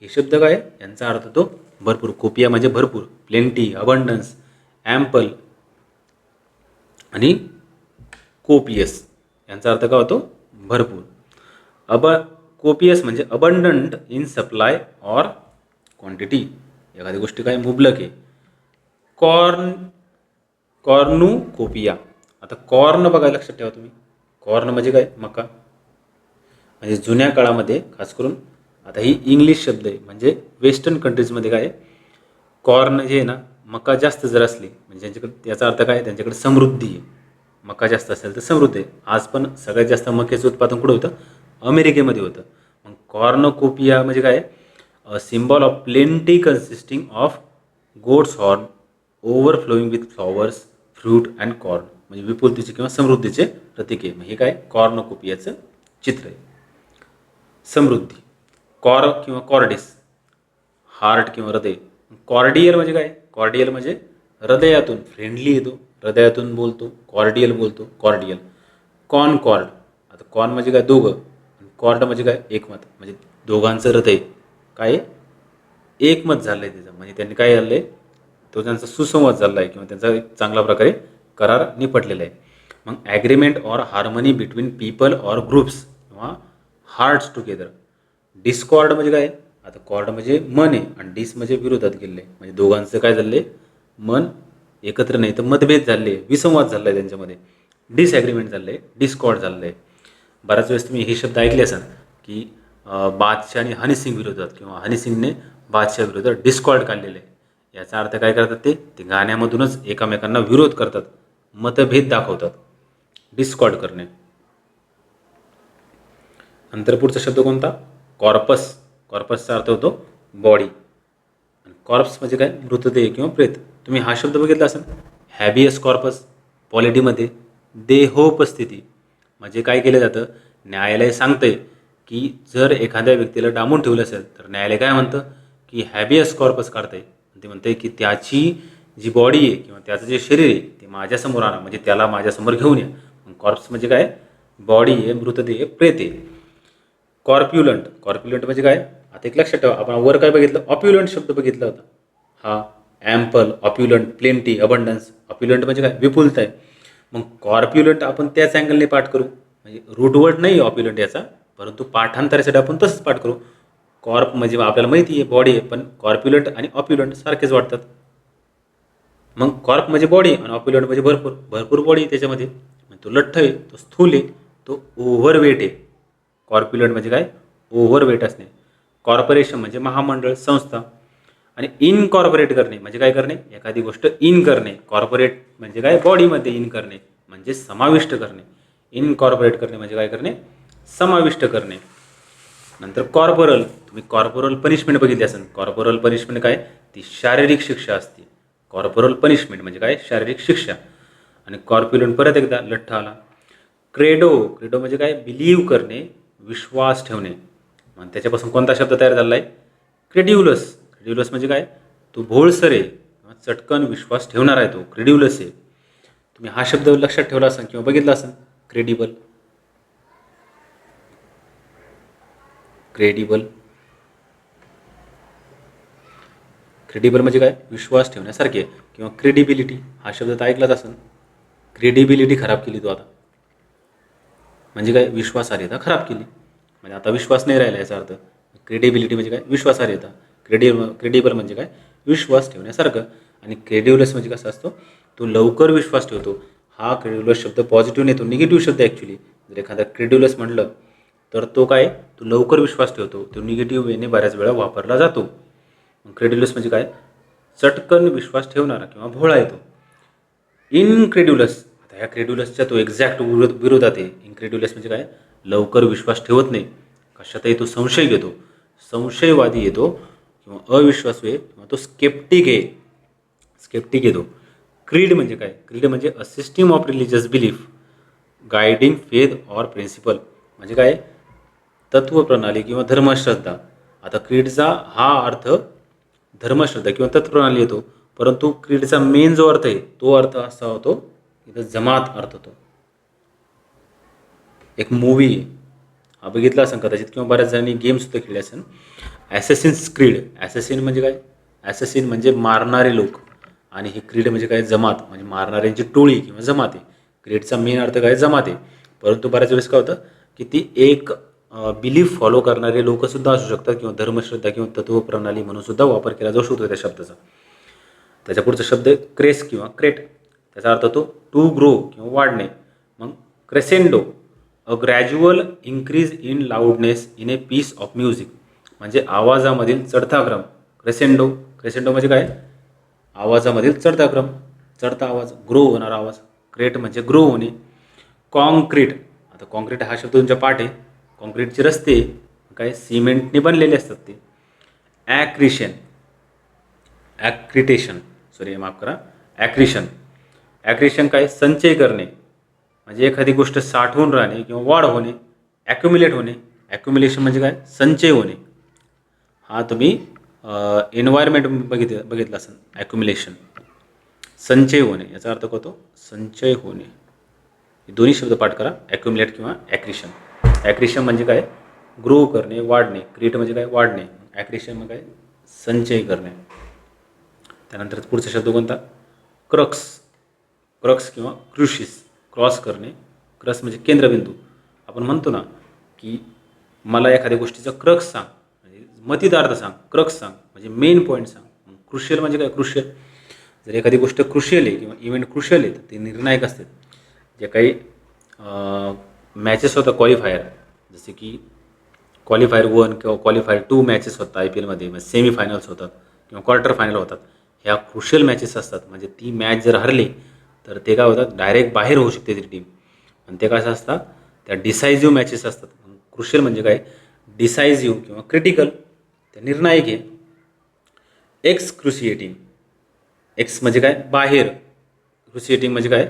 [SPEAKER 1] हे शब्द काय, यांचा अर्थ तो भरपूर. कोपिया म्हणजे भरपूर, प्लेंटी, अबंडन्स, ॲम्पल आणि कोपियस यांचा अर्थ काय होतो, भरपूर. कोपियस म्हणजे abundant in supply or quantity, एखादी गोष्टी काय मुबलक आहे. कॉर्नुकोपिया. आता कॉर्न बघा, लक्षात ठेवा तुम्ही. कॉर्न म्हणजे काय? मका. म्हणजे जुन्या काळामध्ये खास करून, आता ही इंग्लिश शब्द आहे, म्हणजे वेस्टर्न कंट्रीजमध्ये काय आहे, कॉर्न जे आहे ना, मका जास्त जर असली म्हणजे त्यांच्याकडे, याचा अर्थ काय, त्यांच्याकडे समृद्धी आहे. मका जास्त असेल तर समृद्ध आहे. आज पण सगळ्यात जास्त मक्याचं उत्पादन कुठं होतं? अमेरिकेमध्ये होतं. मग कॉर्नकोपिया म्हणजे काय? Symbol of plenty consisting of goat's horn overflowing with flowers fruit and corn. म्हणजे विपुलतेचे किंवा समृद्धीचे प्रतीक आहे. मग हे काय? कॉर्नकोपियाचं चित्र आहे. समृद्धी. कॉर किंवा कॉर्डिस, हार्ट किंवा हृदय. कॉर्डियल म्हणजे काय? कॉर्डियल म्हणजे हृदयातून, फ्रेंडली येतो, हृदयातून बोलतो, कॉर्डियल बोलतो, कॉर्डियल. कॉर्ड. आता कॉर्न म्हणजे काय? दोघं. कॉर्ड म्हणजे काय? एकमत. म्हणजे दोघांचं हृदय काय आहे? एकमत झालं आहे त्याचं. म्हणजे त्यांनी काय झालं आहे, तो त्यांचा सुसंवाद झाला आहे किंवा त्यांचा एक चांगल्या प्रकारे करार निपटलेला आहे. मग agreement or harmony between people or groups किंवा हार्ट्स टुगेदर. डिस्कॉर्ड म्हणजे काय? आता कॉर्ड म्हणजे मन आहे आणि डिस म्हणजे विरोधात गेले, म्हणजे दोघांचं काय झालं आहे, मन एकत्र नाही तर मतभेद झाले, विसंवाद झाला आहे त्यांच्यामध्ये, डिसॲग्रीमेंट झालं आहे, डिस्कॉर्ड झालं आहे. बऱ्याच वेळेस तुम्ही हे शब्द ऐकले असाल की बादशाह आणि हनीसिंग विरोधात किंवा हनीसिंगने बादशाह विरोधात डिस्कॉर्ड काढलेलं आहे. याचा अर्थ काय करतात? ते गाण्यामधूनच एकमेकांना विरोध करतात, मतभेद दाखवतात, डिस्कॉर्ड करणे. नंतर पुढचा शब्द कोणता? कॉर्पस. कॉर्पसचा अर्थ होतो बॉडी. आणि कॉर्प्स म्हणजे काय? मृतदेह किंवा प्रेत. तुम्ही हा शब्द बघितला असेल, हॅबियस कॉर्पस पॉलिटीमध्ये, देहोपस्थिती. म्हणजे काय केलं जातं? न्यायालय सांगतंय की जर एखाद्या व्यक्तीला डांबून ठेवलं असेल तर न्यायालय काय म्हणतं की हॅबियस कॉर्पस काढतंय. ते म्हणतंय की त्याची जी बॉडी आहे किंवा त्याचं जे शरीर आहे ते माझ्यासमोर आणा, म्हणजे त्याला माझ्यासमोर घेऊन या. कॉर्प्स म्हणजे काय? बॉडी आहे, मृतदेह, प्रेत आहे. कॉर्प्युलंट. कॉर्प्युलंट म्हणजे काय? आता एक लक्षात ठेवा, आपण वर काय बघितलं? ऑप्युलंट शब्द बघितला होता. हा ॲम्पल, ऑप्युलंट, प्लेंटी, अबंडन्स. ऑप्युलंट म्हणजे काय? विपुलता आहे. मग कॉर्प्युलंट आपण त्याच अँगलने पाठ करू, म्हणजे रूटवर्ड नाही ऑप्युलंट याचा, परंतु पाठांतरासाठी आपण तसंच पाठ करू. कॉर्प म्हणजे आपल्याला माहिती आहे बॉडी आहे, पण कॉर्प्युलंट आणि ऑप्युलंट सारखेच वाटतात. मग कॉर्प म्हणजे बॉडी आणि ऑप्युलंट म्हणजे भरपूर भरपूर बॉडी त्याच्यामध्ये. तो लठ्ठ आहे, तो स्थूल आहे, तो ओव्हरवेट आहे. कॉर्प्युलंट म्हणजे काय? ओव्हरवेट असणे. कॉर्पोरेशन म्हणजे महामंडळ, संस्था. आणि इनकॉर्पोरेट करणे म्हणजे काय करणे? एखादी गोष्ट इन करणे. कॉर्पोरेट म्हणजे काय? बॉडीमध्ये इन करणे म्हणजे समाविष्ट करणे. इनकॉर्पोरेट करणे म्हणजे काय करणे? समाविष्ट करणे. नंतर कॉर्पोरल. तुम्ही कॉर्पोरल पनिशमेंट बघितली असेल. कॉर्पोरल पनिशमेंट काय? ती शारीरिक शिक्षा असते. कॉर्पोरल पनिशमेंट म्हणजे काय? शारीरिक शिक्षा. आणि कॉर्प्युलंट परत एकदा लठ्ठ आला. क्रेडो. क्रेडो म्हणजे काय? बिलीव्ह करणे, विश्वास ठेवणे. आणि त्याच्यापासून कोणता शब्द तयार झाला आहे? क्रेड्युलस. क्रेड्युलस म्हणजे काय? तो भोळसर आहे, चटकन विश्वास ठेवणार आहे, तो क्रेड्युलस आहे. तुम्ही हा शब्द लक्षात ठेवला असाल किंवा बघितला असाल, क्रेडिबल. क्रेडिबल. क्रेडिबल म्हणजे काय? विश्वास ठेवण्यासारखे. किंवा क्रेडिबिलिटी हा शब्द तर ऐकलाच असेल. क्रेडिबिलिटी खराब केली तो आता, म्हणजे काय? विश्वासार्हता खराब केली, म्हणजे आता विश्वास नाही राहिला याचा अर्थ. क्रेडिबिलिटी म्हणजे काय? विश्वासार्हता. क्रेडिबल म्हणजे काय? विश्वास ठेवण्यासारखं. आणि क्रेड्युलस म्हणजे कसा असतो? तो लवकर विश्वास ठेवतो. हा क्रेड्युलस शब्द पॉझिटिव्ह नाही, तो निगेटिव्ह शब्द ॲक्च्युली. जर एखादा क्रेड्युलस म्हटलं तर तो काय? तो लवकर विश्वास ठेवतो, तो निगेटिव्ह वेने बऱ्याच वेळा वापरला जातो. क्रेड्युलस म्हणजे काय? चटकन विश्वास ठेवणारा किंवा भोळा येतो. इनक्रेड्युलस. आता ह्या क्रेड्युलसच्या तो एक्झॅक्ट विरोधात आहे. इनक्रेड्युलस म्हणजे काय? लवकर विश्वास ठेवत नाही, कशातही तो संशय घेतो, संशयवादी येतो किंवा अविश्वासू आहे किंवा तो स्केप्टिक आहे, स्केप्टिक येतो. क्रीड म्हणजे काय? क्रीड म्हणजे a system of religious belief guiding faith or principle. म्हणजे काय? तत्वप्रणाली किंवा धर्मश्रद्धा. आता क्रीडचा हा अर्थ धर्मश्रद्धा किंवा तत्वप्रणाली येतो, परंतु क्रीडचा मेन जो अर्थ आहे तो अर्थ असा होतो, इथं जमात अर्थ होतो. एक मूवी हा बघितला असेल कदाचित किंवा बऱ्याच जणांनी गेमसुद्धा खेळले असेल, ॲसेसिन्स क्रीड. ॲसेसिन म्हणजे काय? ॲसेसिन म्हणजे मारणारे लोक, आणि हे क्रीड म्हणजे काय? जमात, म्हणजे मारणाऱ्यांची टोळी किंवा जमात आहे. क्रीडचा मेन अर्थ काय? जमात आहे. परंतु बऱ्याच वेळेस काय होतं की ती एक बिलीफ फॉलो करणारे लोकसुद्धा असू शकतात किंवा धर्मश्रद्धा किंवा तत्वप्रणाली म्हणून सुद्धा वापर केला जाऊ शकतो त्या शब्दाचा. त्याच्या पुढचा शब्द क्रेस किंवा क्रेट. त्याचा अर्थ होतो टू ग्रो किंवा वाढणे. मग crescendo, a gradual increase in loudness in a piece of music, म्हणजे आवाजामधील चढता क्रम. क्रेसेंडो, क्रेसेंडो म्हणजे काय, आवाजामधील चढता क्रम, चढता आवाज, ग्रो होणारा आवाज. क्रेट म्हणजे ग्रो होणे. कॉन्क्रीट, आता कॉन्क्रीट हा शब्द तुमच्या पाठ आहे. कॉन्क्रीटचे रस्ते काय सिमेंटने बनलेले असतात ते. ॲक्रिशन, ॲक्रिटेशन, सॉरी माफ करा, ॲक्रिशन. ॲक्रिशन काय, संचय करणे, म्हणजे एखादी गोष्ट साठवून राहणे किंवा वाढ होणे. ॲक्युम्युलेट होणे, ॲक्युम्युलेशन म्हणजे काय, संचय होणे. हा तुम्ही एन्व्हायरमेंट बघितलं असेल. ॲक्युम्युलेशन, संचय होणे, याचा अर्थ होतो संचय होणे. हे दोन्ही शब्द पाठ करा, ॲक्युम्युलेट किंवा ॲक्रिशन. ॲक्रिशन म्हणजे काय, ग्रो करणे, वाढणे. क्रिएट म्हणजे काय, वाढणे. ॲक्रिशन म्हणजे काय, संचय करणे. त्यानंतर पुढचा शब्द कोणता, क्रक्स. क्रक्स किंवा क्रुशिस, क्रॉस करणे. क्रक्स म्हणजे केंद्रबिंदू. आपण म्हणतो ना की मला एखाद्या गोष्टीचा क्रक्स सांग, म्हणजे मतितार्थ सांग. क्रक्स सांग म्हणजे मेन पॉईंट सांग. क्रुशियल म्हणजे काय, क्रुशियल. जर एखादी गोष्ट क्रुशियल आहे किंवा इव्हेंट क्रुशियल आहे तर ते निर्णायक असते. जे काही मॅचेस होतात क्वालिफायर, जसे की क्वालिफायर 1 किंवा क्वालिफायर 2 मॅचेस होतात आय पी एलमध्ये, म्हणजे सेमीफायनल्स होतात किंवा क्वार्टर फायनल होतात. ह्या क्रुशियल मॅचेस असतात. म्हणजे ती मॅच जर हरली तर ते काय होतात, डायरेक्ट बाहेर होऊ शकते ती टीम. आणि ते कसं असतात, त्या डिसायझिव्ह मॅचेस असतात. क्रुशियल म्हणजे काय, डिसायझिव्ह किंवा क्रिटिकल, त्या निर्णायक आहे. एक्सक्रुशिएटिंग, एक्स म्हणजे काय, बाहेर. क्रुशिएटिंग म्हणजे काय,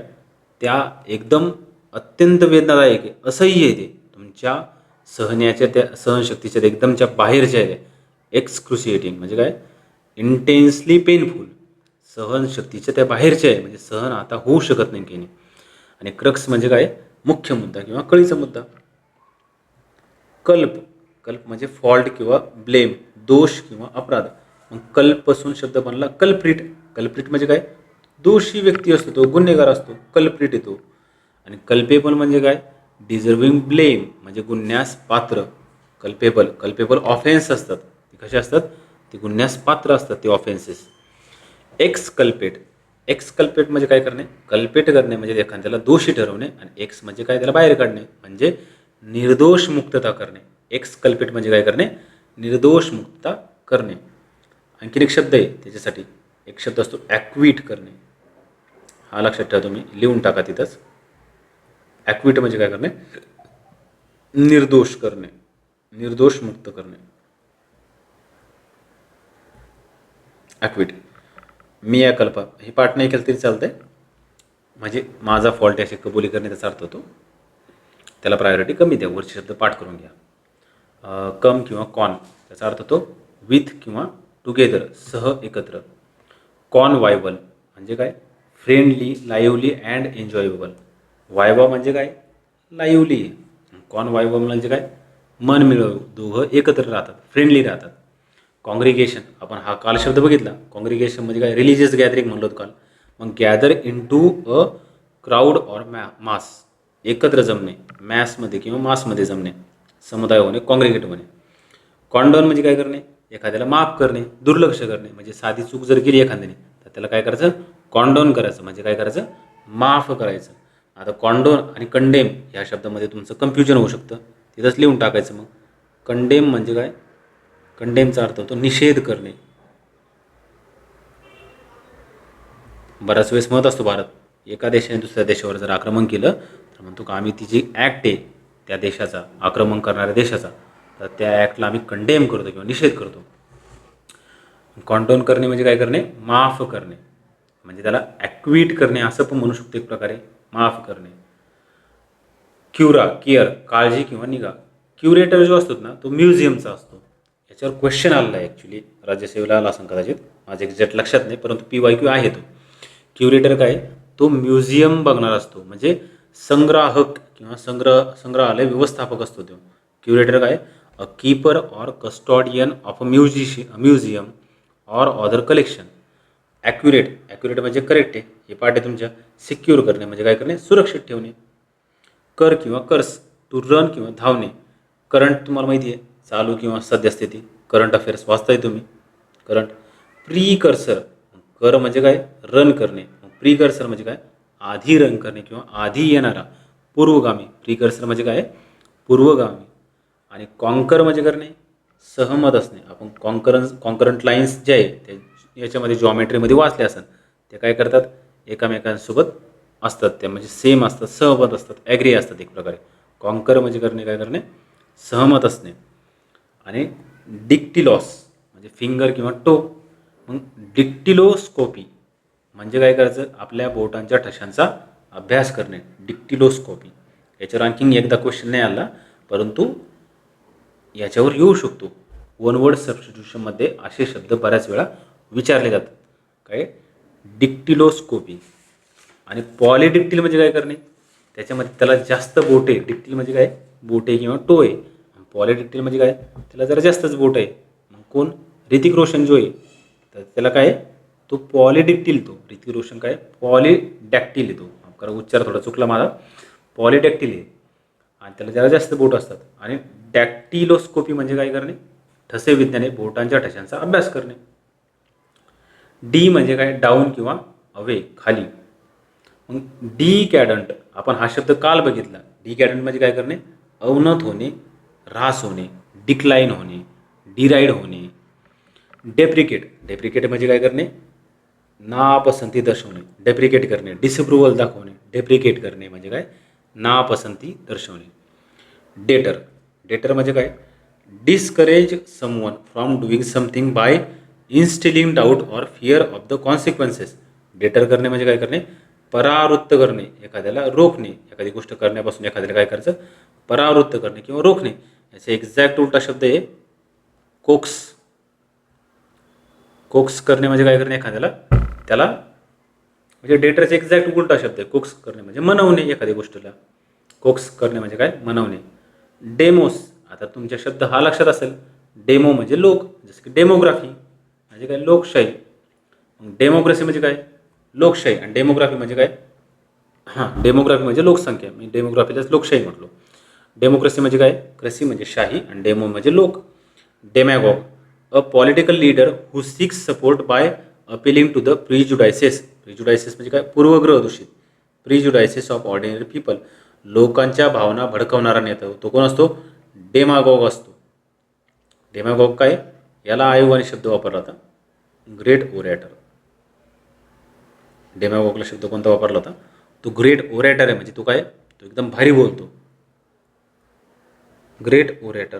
[SPEAKER 1] त्या एकदम अत्यंत वेदनादायक आहे, असह्य आहे, ते तुमच्या सहण्याच्या त्या सहनशक्तीच्या एकदमच्या बाहेरच्या आहे. एक्सक्रुशिएटिंग म्हणजे काय, इंटेन्सली पेनफुल, सहनशक्तीच्या त्या बाहेरच्या आहे, म्हणजे सहन आता होऊ शकत नाही काही. आणि क्रक्स म्हणजे काय, मुख्य मुद्दा किंवा कळीचा मुद्दा. कल्प, कल्प म्हणजे फॉल्ट किंवा ब्लेम, दोष किंवा अपराध. मग कल्पपासून शब्द बनला कल्प्रिट. कल्प्रिट म्हणजे काय, दोषी व्यक्ती असतो तो, गुन्हेगार असतो, कल्प्रिट येतो. आणि कल्पेबल म्हणजे काय, डिझर्विंग ब्लेम, म्हणजे गुन्ह्यास पात्र. कल्पेबल, कल्पेबल ऑफेन्स असतात, ते कसे असतात, ते गुन्ह्यास पात्र असतात ते ऑफेन्सेस. एक्स कल्पेट, एक्स कल्पेट म्हणजे काय करणे, कल्पेट करणे म्हणजे एखाद्याला दोषी ठरवणे. आणि एक्स म्हणजे काय, त्याला बाहेर काढणे, म्हणजे निर्दोष मुक्तता करणे. एक्स कल्पेट म्हणजे काय करणे, निर्दोष मुक्तता करणे. आणखीन एक शब्द आहे त्याच्यासाठी, एक शब्द असतो ॲक्विट करणे. हा लक्षात ठेवा, तुम्ही लिहून टाका तिथंच. ॲक्विट म्हणजे काय करणे, निर्दोष करणे, निर्दोष मुक्त करणे. ॲक्विट. मी या कल्पा, हे पाठ नाही केलं तरी चालतंय, म्हणजे माझा फॉल्ट अशी कबुली करणे त्याचा अर्थ होतो. त्याला प्रायोरिटी कमी द्या, वरचे शब्द पाठ करून घ्या. कम किंवा कॉन, त्याचा अर्थ होतो विथ किंवा टुगेदर, सह, एकत्र. कॉनवायबल म्हणजे काय, friendly, lively and enjoyable. Viva म्हणजे काय, लाईव्हली. कॉनवायबल म्हणजे काय, मन मिळव, दोघं एकत्र राहतात, फ्रेंडली राहतात. कॉंग्रिगेशन, आपण हा काल शब्द बघितला. कॉंग्रिगेशन म्हणजे काय, रिलिजियस गॅदरिंग म्हणलो होतो काल. मग gather into a crowd or mass, एकत्र जमणे, मॅसमध्ये किंवा मासमध्ये जमणे, समुदाय होणे, कॉंग्रिगेट होणे. कॉन्डोन म्हणजे काय करणे, एखाद्याला माफ करणे, दुर्लक्ष करणे. म्हणजे साधी चूक जर केली एखाद्याने तर त्याला काय करायचं, कॉन्डोन करायचं, म्हणजे काय करायचं, माफ करायचं. आता कॉन्डोन आणि कंडेम ह्या शब्दामध्ये तुमचं कन्फ्युजन होऊ शकतं, तिथंच लिहून टाकायचं. मग कंडेम म्हणजे काय, कंडेमचा अर्थ होतो निषेध करणे. बऱ्याच वेळेस मत असतो, भारत एका देशाने दुसऱ्या देशावर जर आक्रमण केलं तर म्हणतो का आम्ही ती जी ॲक्ट आहे त्या देशाचा, आक्रमण करणाऱ्या देशाचा, तर त्या ॲक्टला आम्ही कंडेम करतो किंवा निषेध करतो. कॉन्डोन करणे म्हणजे काय करणे, माफ करणे, म्हणजे त्याला ॲक्विट करणे असं पण म्हणू शकतो एक प्रकारे, माफ करणे. क्युरा, केअर, काळजी किंवा निगा. क्युरेटर जो असतो ना तो म्युझियमचा असतो. याच्यावर क्वेश्चन आलेला आहे ॲक्च्युली, राज्यसेवेला आला असेल कदाचित, माझ्या एक्झॅक्ट लक्षात नाही, परंतु PYQ आहे तो. क्युरेटर काय, तो म्युझियम बघणार असतो, म्हणजे संग्राहक किंवा संग्रहालय व्यवस्थापक असतो तो. क्युरेटर काय, a keeper or custodian of a museum or other collection. Accurate, accurate म्हणजे करेक्ट आहे, हे पाठ आहे तुमच्या. सिक्युअर करणे म्हणजे काय करणे, सुरक्षित ठेवणे. कर किंवा कर्स, टू रन किंवा धावणे. करंट तुम्हाला माहिती आहे, चालू किंवा सद्यस्थिती. करंट अफेअर्स वाचताय तुम्ही, करंट. प्री कर्सर, कर म्हणजे काय, रन करणे. प्री कर्सर म्हणजे काय, आधी रन करणे किंवा आधी येणारा पूर्वगामी. प्रिकर्सर म्हणजे काय, पूर्वगामी. आणि कॉन्कर म्हणजे करणे, सहमत असणे. आपण कॉन्करंट लाईन्स जे आहे ते याच्यामध्ये जॉमेट्रीमध्ये वाचले असतात, ते काय करतात, एकामेकांसोबत असतात, त्या म्हणजे सेम असतात, सहमत असतात, ॲग्री असतात एक प्रकारे. कॉन्कर म्हणजे करणे, काय करणे, सहमत असणे. आणि डिक्टिलॉस म्हणजे फिंगर किंवा टो. मग डिक्टिलोस्कोपी म्हणजे काय करायचं, आपल्या बोटांच्या ठशांचा अभ्यास करणे, डिक्टिलोस्कोपी. याच्यावर आणखीन एकदा क्वेश्चन नाही आला, परंतु याच्यावर येऊ शकतो. वन वर्ड सबस्टिट्यूशनमध्ये असे शब्द बऱ्याच वेळा विचारले जातात. काय, डिक्टिलोस्कोपी. आणि पॉलिडिक्टिल म्हणजे काय करणे, त्याच्यामध्ये त्याला जास्त बोटे. डिक्टिल म्हणजे काय, बोटे किंवा टो आहे. पॉलिडिक्टिल म्हणजे काय, त्याला जरा जास्तच बोट आहे. मग कोण, ऋतिक रोशन जो आहे, तर त्याला काय, तो पॉलिडिक्टिल. तो ऋतिक रोशन काय, पॉलिडॅक्टिल आहे तो. कारण उच्चार थोडा चुकला माझा, पॉलिडॅक्टिल आहे. आणि त्याला जरा जास्त बोट असतात. आणि डॅक्टिलोस्कोपी म्हणजे काय करणे, ठसे विज्ञाने, बोटांच्या ठशांचा अभ्यास करणे. डी म्हणजे काय, डाऊन किंवा अवे, खाली. मग डी कॅडंट, आपण हा शब्द काल बघितला. डी कॅडंट म्हणजे काय करणे, अवनत होणे, ऱ्हास होणे, डिक्लाइन होणे, डिराईड होणे. डेप्रिकेट, डेप्रिकेट म्हणजे काय करणे, नापसंती दर्शवणे, डेप्रिकेट करणे, डिसअप्रुव्हल दाखवणे. डेप्रिकेट करणे म्हणजे काय, नापसंती दर्शवणे. डेटर, डेटर म्हणजे काय, discourage someone from doing something by instilling doubt or fear of the consequences. Deter करणे म्हणजे काय करणे, परावृत्त करणे, एखाद्याला रोखणे. एखादी गोष्ट करण्यापासून एखाद्याला काय करायचं, परावृत्त करणे किंवा रोखणे. याचा एक्झॅक्ट उलटा शब्द आहे कोक्स. कोक्स करणे म्हणजे काय करणे, एखाद्याला, त्याला, म्हणजे डेटरचा एक्झॅक्ट उलटा शब्द आहे. कोक्स करणे म्हणजे मनवणे एखाद्या गोष्टीला. कोक्स करणे म्हणजे काय, मनवणे. डेमोस, आता तुमच्या शब्द हा लक्षात असेल. डेमो म्हणजे लोक, जसं की डेमोग्राफी म्हणजे काय, लोकशाही. डेमोक्रेसी म्हणजे काय, लोकशाही. आणि डेमोग्राफी म्हणजे काय, हां, डेमोग्राफी म्हणजे लोकसंख्या. मी डेमोग्राफीलाच लोकशाही म्हटलो. डेमोक्रेसी म्हणजे काय, क्रेसी म्हणजे शाही आणि डेमो म्हणजे लोक. Demagogue, a political leader who seeks support by appealing to the prejudices. Prejudices म्हणजे काय, पूर्वग्रह दूषित. प्रिजुडायसेस ऑफ ऑर्डिनरी पीपल, लोकांच्या भावना भडकवणारा नेता. तो कोण असतो, डेमागॉग असतो. डेमागॉग काय, याला आयोगाने शब्द वापरला होता, ग्रेट ओरॅटर. डेमागॉगला शब्द कोणता वापरला होता, तो ग्रेट ओरॅटर आहे. म्हणजे तो काय, तो एकदम भारी बोलतो, ग्रेट ओरॅटर.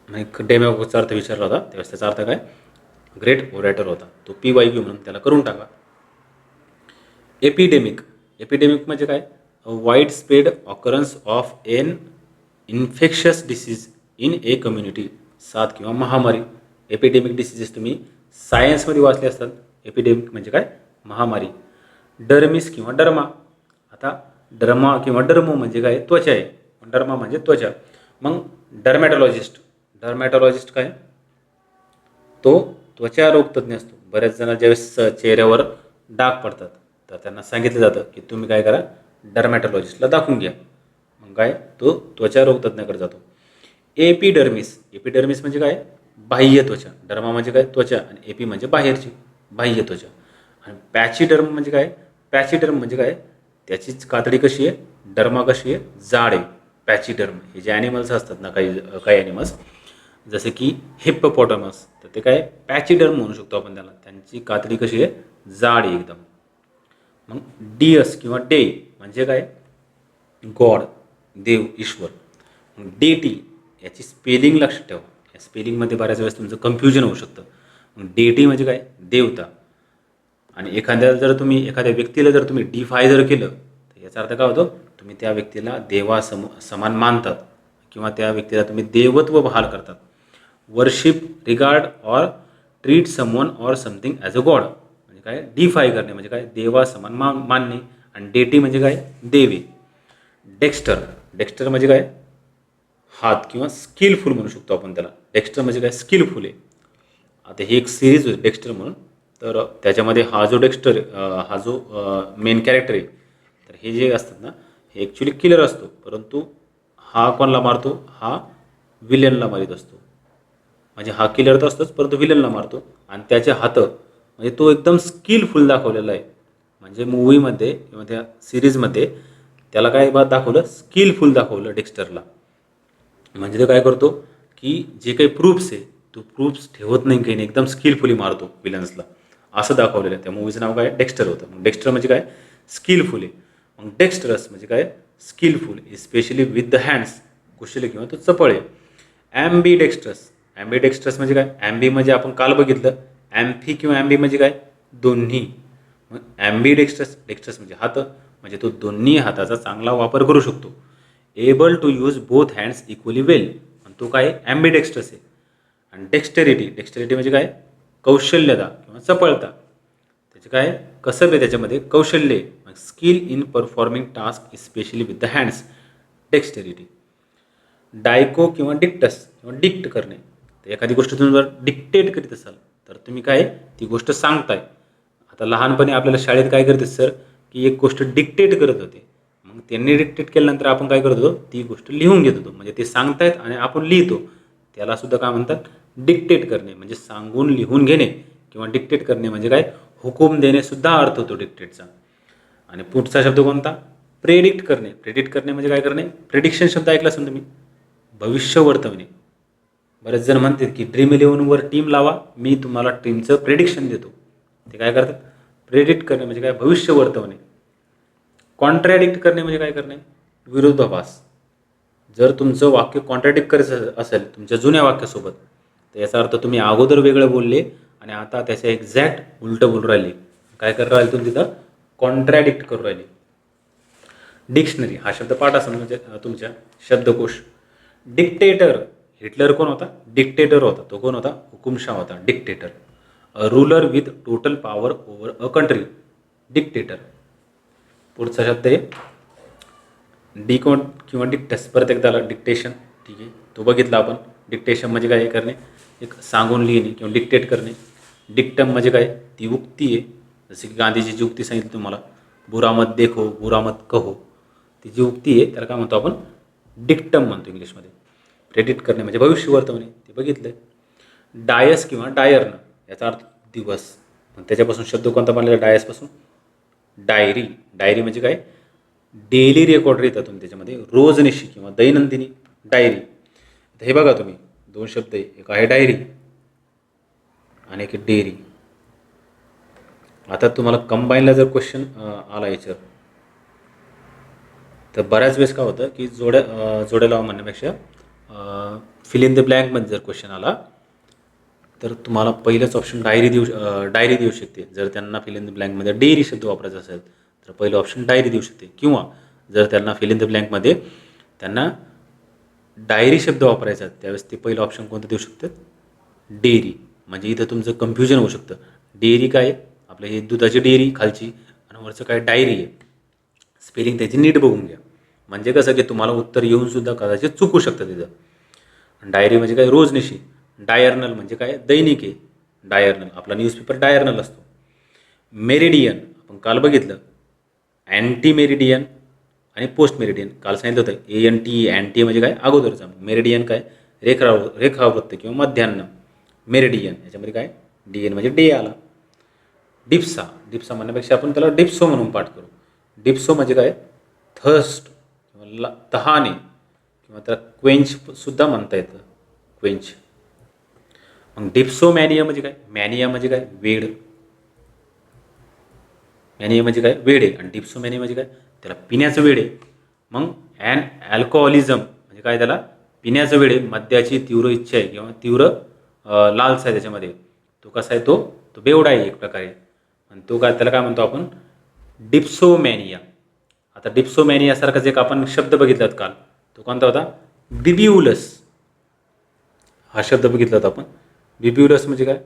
[SPEAKER 1] म्हणजे डेमागॉगचा अर्थ विचारला होता त्यावेळेस त्याचा अर्थ काय, ग्रेट ओरॅटर होता. तो PYQ म्हणून त्याला करून टाका. एपिडेमिक, एपिडेमिक म्हणजे काय, a widespread occurrence of an infectious disease in a community. साथ किंवा महामारी. एपिडेमिक डिसीजेस तुम्ही सायन्समध्ये वाचले असतात. एपिडेमिक म्हणजे काय, महामारी. डर्मिस किंवा डर्मा, आता डर्मा किंवा डर्मो म्हणजे काय, त्वचा आहे. डर्मा म्हणजे त्वचा. मग डर्मॅटॉलॉजिस्ट, डर्मॅटॉलॉजिस्ट काय, तो त्वचा रोगतज्ञ असतो. बऱ्याच जण ज्यावेळेस चेहऱ्यावर डाग पडतात, तर त्यांना सांगितलं जातं की तुम्ही काय करा, डर्मॅटॉलॉजिस्टला दाखवून घ्या. मग काय, तो त्वचा रोगतज्ञाकडे जातो. एपिडर्मिस, एपिडर्मिस म्हणजे काय, बाह्य त्वचा. डर्मा म्हणजे काय, त्वचा. आणि एपी म्हणजे बाहेरची, बाह्य त्वचा. आणि पॅचिडर्म म्हणजे काय, पॅचिडर्म म्हणजे काय, त्याचीच कातडी कशी आहे, डर्मा कशी आहे, जाड आहे. पॅचिडर्म हे जे ॲनिमल्स असतात ना, काही काही ॲनिमल्स, जसे की हिप्पोपॉटमस, तर ते काय, पॅचिडर्म म्हणू शकतो आपण त्याला. त्यांची कातडी कशी आहे, जाड आहे एकदम. मग डियस किंवा डे म्हणजे काय, गॉड, देव, ईश्वर. मग डेटी, याची स्पेलिंग लक्षात ठेवा. या स्पेलिंगमध्ये बऱ्याच वेळेस तुमचं कन्फ्युजन होऊ शकतं. मग डेटी म्हणजे काय, देवता. आणि एखाद्या व्यक्तीला जर तुम्ही डिफाय जर केलं, तर याचा अर्थ काय होतो, तुम्ही त्या व्यक्तीला समान मानतात किंवा त्या व्यक्तीला तुम्ही देवत्व बहाल करतात. Worship, regard or treat someone or something as a God म्हणजे काय, डिफाय करणे म्हणजे काय, देवासमान मानणे. आणि डेटी म्हणजे काय, देवे. डेक्स्टर, डेक्स्टर म्हणजे काय, हात किंवा स्किलफुल म्हणू शकतो आपण त्याला. डेक्स्टर म्हणजे काय, स्किलफुल आहे. आता ही एक सिरीज होती डेक्स्टर म्हणून, तर त्याच्यामध्ये हा जो डेक्स्टर, हा जो मेन कॅरेक्टर आहे, तर हे जे असतात ना, हे ॲक्च्युली किलर असतो. परंतु हा कोणाला मारतो, हा विलनला मारित असतो. म्हणजे हा किलर तर असतोच, परंतु विलनला मारतो. आणि त्याचे हात म्हणजे तो एकदम स्किलफुल दाखवलेला आहे. म्हणजे मूवीमध्ये किंवा त्या सिरीजमध्ये त्याला काय दाखवलं, स्किलफुल दाखवलं डेक्स्टरला. म्हणजे तो काय करतो की जे काही प्रूफ्स आहे तो प्रूफ्स ठेवत नाही, काही नाही, एकदम स्किलफुली मारतो विलन्सला, असं दाखवलेलं आहे. त्या मूवीचं नाव काय, डेक्स्टर होतं. मग डेक्स्टर म्हणजे काय, स्किलफुल आहे. मग डेक्स्टरस म्हणजे काय, skilful, specially with the hands, कुशल किंवा तो चपळ आहे. ॲम्बी डेक्स्ट्रस, ॲम्बी डेक्स्ट्रस म्हणजे काय, ॲम्बी म्हणजे आपण काल बघितलं, ॲम्फी किंवा ॲम्बी म्हणजे काय, दोन्ही. मग ॲम्बी डेक्स्ट्रस, डेक्स्ट्रस म्हणजे हात, म्हणजे तो दोन्ही हाताचा चांगला वापर करू शकतो. Able to use both hands equally well, आणि तो काय, ॲम्बिडेक्स्ट्रस आहे. आणि डेक्स्टरिटी, डेक्स्टरिटी म्हणजे काय, कौशल्यता किंवा चपळता. त्याचे काय, कसं आहे त्याच्यामध्ये, कौशल्य, skill in performing task specially with the hands, dexterity. डायको किंवा डिक्टस किंवा डिक्ट करणे, तर एखादी गोष्ट तुम्ही जर डिक्टेट करीत असाल तर तुम्ही काय, ती गोष्ट सांगताय. आता लहानपणी आपल्याला शाळेत काय करते सर, की एक गोष्ट डिक्टेट करत होते, मग त्यांनी डिक्टेट केल्यानंतर आपण काय करत होतो, ती गोष्ट लिहून घेत होतो. म्हणजे ते सांगतायत आणि आपण लिहितो, त्याला सुद्धा काय म्हणतात, डिक्टेट करणे. म्हणजे सांगून लिहून घेणे किंवा डिक्टेट करणे म्हणजे काय, हुकूम देणे सुद्धा अर्थ होतो डिक्टेटचा. आणि पुढचा शब्द कोणता, प्रेडिक्ट करणे. प्रेडिक्ट करणे म्हणजे काय करणे, प्रेडिक्शन शब्द ऐकला असेल तुम्ही, भविष्य वर्तवणे. बरेच जण म्हणतात की ड्रीम 11वर टीम लावा, मी तुम्हाला टीमचं प्रेडिक्शन देतो. ते काय करतात, प्रेडिक्ट करणे म्हणजे काय, भविष्य वर्तवणे. कॉन्ट्रॅडिक्ट करणे म्हणजे काय करणे, विरोधाभास. जर तुमचं वाक्य कॉन्ट्रॅडिक्ट करायचं असेल तुमच्या जुन्या वाक्यासोबत, तर याचा अर्थ तुम्ही अगोदर वेगळं बोलले आणि आता त्याचं एक्झॅक्ट उलटं बोलून राहिले, काय करू राहिले तुम्ही तिथं, कॉन्ट्रॅडिक्ट करू राहिले. डिक्शनरी हा शब्द पाठ असेल म्हणजे तुमच्या शब्दकोश. डिक्टेटर, हिटलर कोण होता, डिक्टेटर होता. तो कोण होता, हुकुमशाह होता, dictator. A ruler with total power over a country, dictator. पुढचा शब्द आहे डिकोन किंवा डिक्टस, परत एकदा आला डिक्टेशन, ठीक आहे, तो बघितला आपण. डिक्टेशन म्हणजे काय करणे, एक सांगून लिहिणे किंवा डिक्टेट करणे. डिक्टम म्हणजे काय, ती उक्ती आहे, जसे की गांधीजीची उक्ती सांगितली तुम्हाला, बुरा मत देखो बुरा मत कहो, ती जी उक्ती आहे त्याला काय म्हणतो आपण, डिक्टम म्हणतो इंग्लिशमध्ये. प्रेडिक्ट करणे म्हणजे भविष्य वर्तवणे, ते बघितलं. डायस किंवा डायर्न, याचा अर्थ दिवस. मग त्याच्यापासून शब्द कोणता बनलेला डायसपासून, डायरी. डायरी म्हणजे काय, डेली रेकॉर्ड येतात तुम्ही त्याच्यामध्ये, रोजनिशी किंवा दैनंदिनी डायरी. तर हे बघा तुम्ही, दोन शब्द आहे, एक आहे डायरी आणि एक डेअरी. आता तुम्हाला कंबाईनला जर क्वेश्चन आला याच्यावर, तर बऱ्याच वेळेस काय होतं की जोड्या लावा म्हणण्यापेक्षा फिल इन द ब्लँकमध्ये जर क्वेश्चन आला तर तुम्हाला पहिलंच ऑप्शन डायरी देऊ शकते. जर त्यांना फिल इन द ब्लँकमध्ये डेअरी शब्द वापरायचा असेल तर पहिलं ऑप्शन डायरी देऊ शकते. किंवा जर त्यांना फिल इन द ब्लँकमध्ये त्यांना डायरी शब्द वापरायचा त्यावेळेस ते पहिलं ऑप्शन कोणतं देऊ शकतात, डेअरी. म्हणजे इथं तुमचं कन्फ्युजन होऊ शकतं. डेअरी काय, आपलं हे दुधाची डेअरी खालची, आणि वरचं काय डायरी आहे. स्पेलिंग त्याची नीट बघून घ्या, म्हणजे कसं की तुम्हाला उत्तर येऊनसुद्धा कदाचित चुकू शकतं तिथं. डायरी म्हणजे काय, रोजनिशी. डायर्नल म्हणजे काय, दैनिक आहे. डायर्नल आपला न्यूजपेपर डायर्नल असतो. मेरिडियन आपण काल बघितलं, अँटी मेरिडियन आणि पोस्ट मेरिडियन काल सांगितलं होतं. ANT, अँटी म्हणजे काय, अगोदरचा. मेरिडियन काय, रेखावृत्त किंवा मध्यान्ह. मेरिडियन याच्यामध्ये काय, DN म्हणजे डे आला. डिप्सा, डिप्सा म्हणण्यापेक्षा आपण त्याला डिप्सो म्हणून पाठ करू. डिप्सो म्हणजे काय, थर्स्ट किंवा तहाने, किंवा त्याला क्वेंचसुद्धा म्हणता येतं, क्वेंच. मग डिप्सोमॅनिया म्हणजे काय, मॅनिया म्हणजे काय, वेड. मॅनिया म्हणजे काय, वेड आहे. आणि डिप्सोमॅनिया म्हणजे काय, त्याला पिण्याचं वेड आहे. मग अल्कोहोलिझम म्हणजे काय, त्याला पिण्याचं वेड आहे, मद्याची तीव्र इच्छा आहे किंवा तीव्र लालसा आहे त्याच्यामध्ये. तो कसा आहे, तो बेवडा आहे एक प्रकारे. आणि तो काय, त्याला काय म्हणतो आपण, डिप्सोमॅनिया. आता डिप्सोमॅनियासारखाच एक आपण शब्द बघितलात काल, तो कोणता होता, बिब्युलस. हा शब्द बघितला होता आपण. बिब्युलस म्हणजे काय,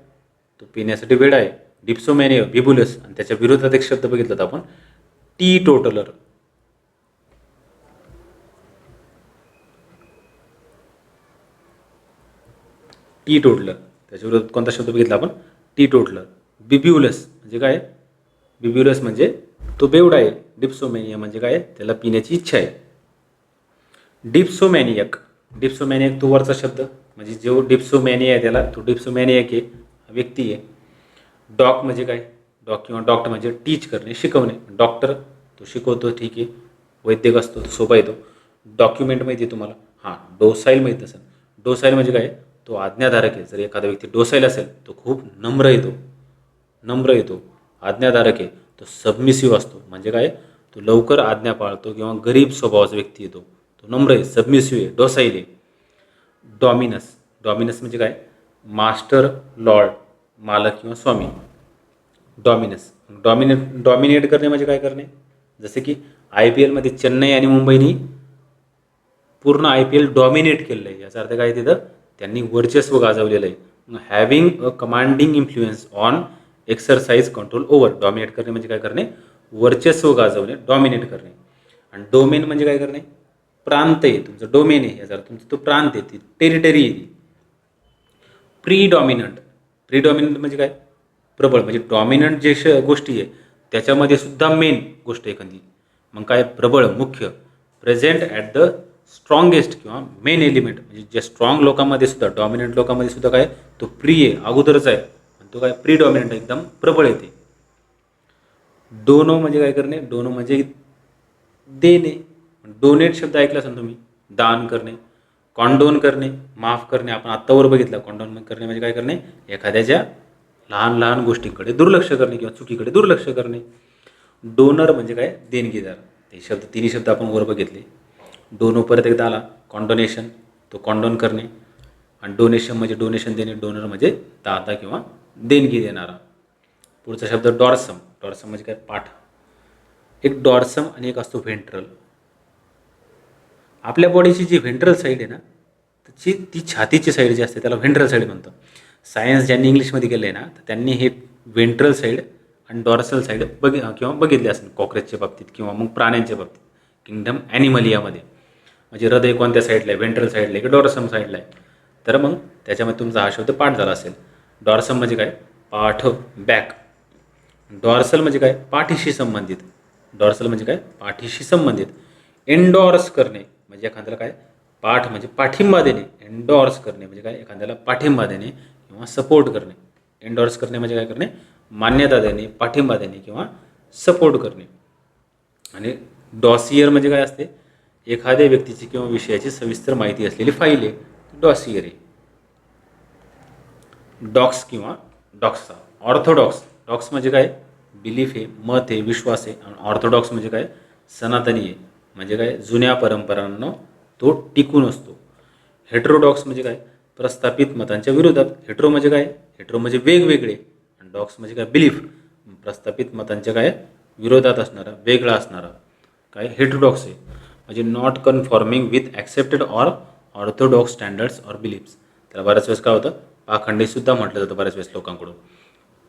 [SPEAKER 1] तो पिण्यासाठी वेड आहे. डिप्सोमॅनिया, बिब्युलस. आणि त्याच्या विरोधात एक शब्द बघितला होता आपण, टी टोटलर. टी टोटलर, त्याच्या विरोधात कोणता शब्द बघितला आपण, टी टोटलर. बिब्युलस म्हणजे काय, बिब्युलस म्हणजे तो बेवडा आहे. डिप्सोमॅनिया म्हणजे काय, त्याला पिण्याची इच्छा आहे. डिप्सोमॅनियक, डिप्सोमॅनियक तो वरचा शब्द, म्हणजे जो डिप्सोमॅनिया आहे त्याला तो डिप्सोमॅनियक आहे, व्यक्ती आहे. डॉक म्हणजे काय, किंवा डॉक्टर म्हणजे टीच करणे, शिकवणे. डॉक्टर तो शिकवतो, ठीक आहे. वैद्यक असतो तो सोपा येतो. डॉक्युमेंट माहिती आहे तुम्हाला? हां, डोसाईल माहीत असेल. डोसाईल म्हणजे काय? तो आज्ञाधारक आहे. जर एखादा व्यक्ती डोसाईल असेल तो खूप नम्र येतो, आज्ञाधारक आहे. तो सबमिसिव्ह असतो, म्हणजे काय? तो लवकर आज्ञा पाळतो किंवा गरीब स्वभावाचा व्यक्ती येतो. तो नम्र आहे, सबमिसिव्ह आहे, डोसाईल आहे. डॉमिनस म्हणजे काय? मास्टर, लॉर्ड, मालक किंवा स्वामी. डॉमिनेट करणे म्हणजे काय करणे? जसे की IPLमध्ये चेन्नई आणि मुंबईनी पूर्ण IPL डॉमिनेट केलेलं आहे. याचा अर्थ काय? तिथं त्यांनी वर्चस्व गाजवलेलं आहे. Having a commanding influence on exercise control over. Dominate करणे म्हणजे काय करणे? वर्चस्व गाजवणे, डॉमिनेट करणे. आणि डोमेन म्हणजे काय करणे? प्रांत आहे, तुमचं डोमेन आहे. याचा अर्थ तुमचा तो प्रांत आहे, ती टेरिटरी आहे. प्रीडॉमिनंट म्हणजे काय? प्रबळ. म्हणजे डॉमिनंट जे गोष्टी आहे त्याच्यामध्ये सुद्धा मेन गोष्ट एखादी, मग काय? प्रबळ, मुख्य. प्रेझेंट ॲट द स्ट्रॉंगेस्ट किंवा मेन एलिमेंट, म्हणजे जे स्ट्रॉंग लोकांमध्ये सुद्धा, डॉमिनंट लोकांमध्ये सुद्धा काय? तो प्री आहे, अगोदरच आहे. तो काय? प्रीडॉमिनंट, एकदम प्रबळ येते. डोनो म्हणजे काय करणे? डोनो म्हणजे देणे. डोनेट शब्द ऐकला असेल तुम्ही, दान करणे. कॉन्डोन करणे, माफ करणे. आपण आत्तावर बघितलं. कॉन्डोन करणे म्हणजे काय करणे? एखाद्याच्या लहान लहान गोष्टींकडे दुर्लक्ष करणे किंवा चुकीकडे दुर्लक्ष करणे. डोनर म्हणजे काय? देणगीदार. ते शब्द, तिन्ही शब्द आपण वर बघितले. डोनो परत एकदा आला. कॉन्डोनेशन, तो कॉन्डोन करणे. आणि डोनेशन म्हणजे डोनेशन देणे. डोनर म्हणजे दाता किंवा देणगी देणारा. पुढचा शब्द डॉर्सम. डॉर्सम म्हणजे काय? पाठ. एक डॉर्सम आणि एक असतो व्हेंट्रल. आपल्या बॉडीची जी व्हेंट्रल साईड आहे ना, त्याची ती छातीची साईड जी असते त्याला व्हेंट्रल साईड म्हणतं. सायन्स ज्यांनी इंग्लिशमध्ये केलं आहे ना, तर त्यांनी हे व्हेंट्रल साईड आणि डॉर्सल साईड बघितले असेल कॉक्रोचच्या बाबतीत किंवा मग प्राण्यांच्या बाबतीत, किंगडम ॲनिमलियामध्ये. म्हणजे हृदय कोणत्या साईडला आहे? व्हेंट्रल साईडला आहे की डॉर्सम साईडला आहे? तर मग त्याच्यामध्ये तुमचा हा शब्द पाठ झाला असेल. डॉर्सम म्हणजे काय? पाठ, बॅक. डॉर्सल म्हणजे काय? पाठीशी संबंधित. डॉर्सल म्हणजे काय? पाठीशी संबंधित. एन्डॉर्स करणे म्हणजे एखाद्याला काय? पाठ म्हणजे पाठिंबा देणे. एन्डॉर्स करणे म्हणजे काय? एखाद्याला पाठिंबा देणे किंवा सपोर्ट करणे. एन्डॉर्स करणे म्हणजे काय करणे? मान्यता देणे, पाठिंबा देणे किंवा सपोर्ट करणे. आणि डॉसियर म्हणजे काय असते? एखाद्या व्यक्तीची किंवा विषयाची सविस्तर माहिती असलेली फाईल आहे, डॉसियर आहे. डॉक्स किंवा डॉक्सा. ऑर्थोडॉक्स. डॉक्स म्हणजे काय? बिलीफ आहे, मत आहे, विश्वास आहे. आणि ऑर्थोडॉक्स म्हणजे काय? सनातनी आहे, म्हणजे काय? जुन्या परंपरांना तो टिकून असतो. हेट्रोडॉक्स म्हणजे काय? प्रस्थापित मतांच्या विरोधात. हेट्रो म्हणजे काय? हेट्रो म्हणजे वेगवेगळे. आणि डॉक्स म्हणजे काय? बिलीफ. प्रस्थापित मतांच्या काय? विरोधात असणारा, वेगळा असणारा काय? हेट्रोडॉक्स आहे. म्हणजे not conforming with accepted or Orthodox standards or beliefs. त्याला बऱ्याच वेळेस काय होतं? पाखंडीसुद्धा म्हटलं जातं बऱ्याच वेळेस लोकांकडून.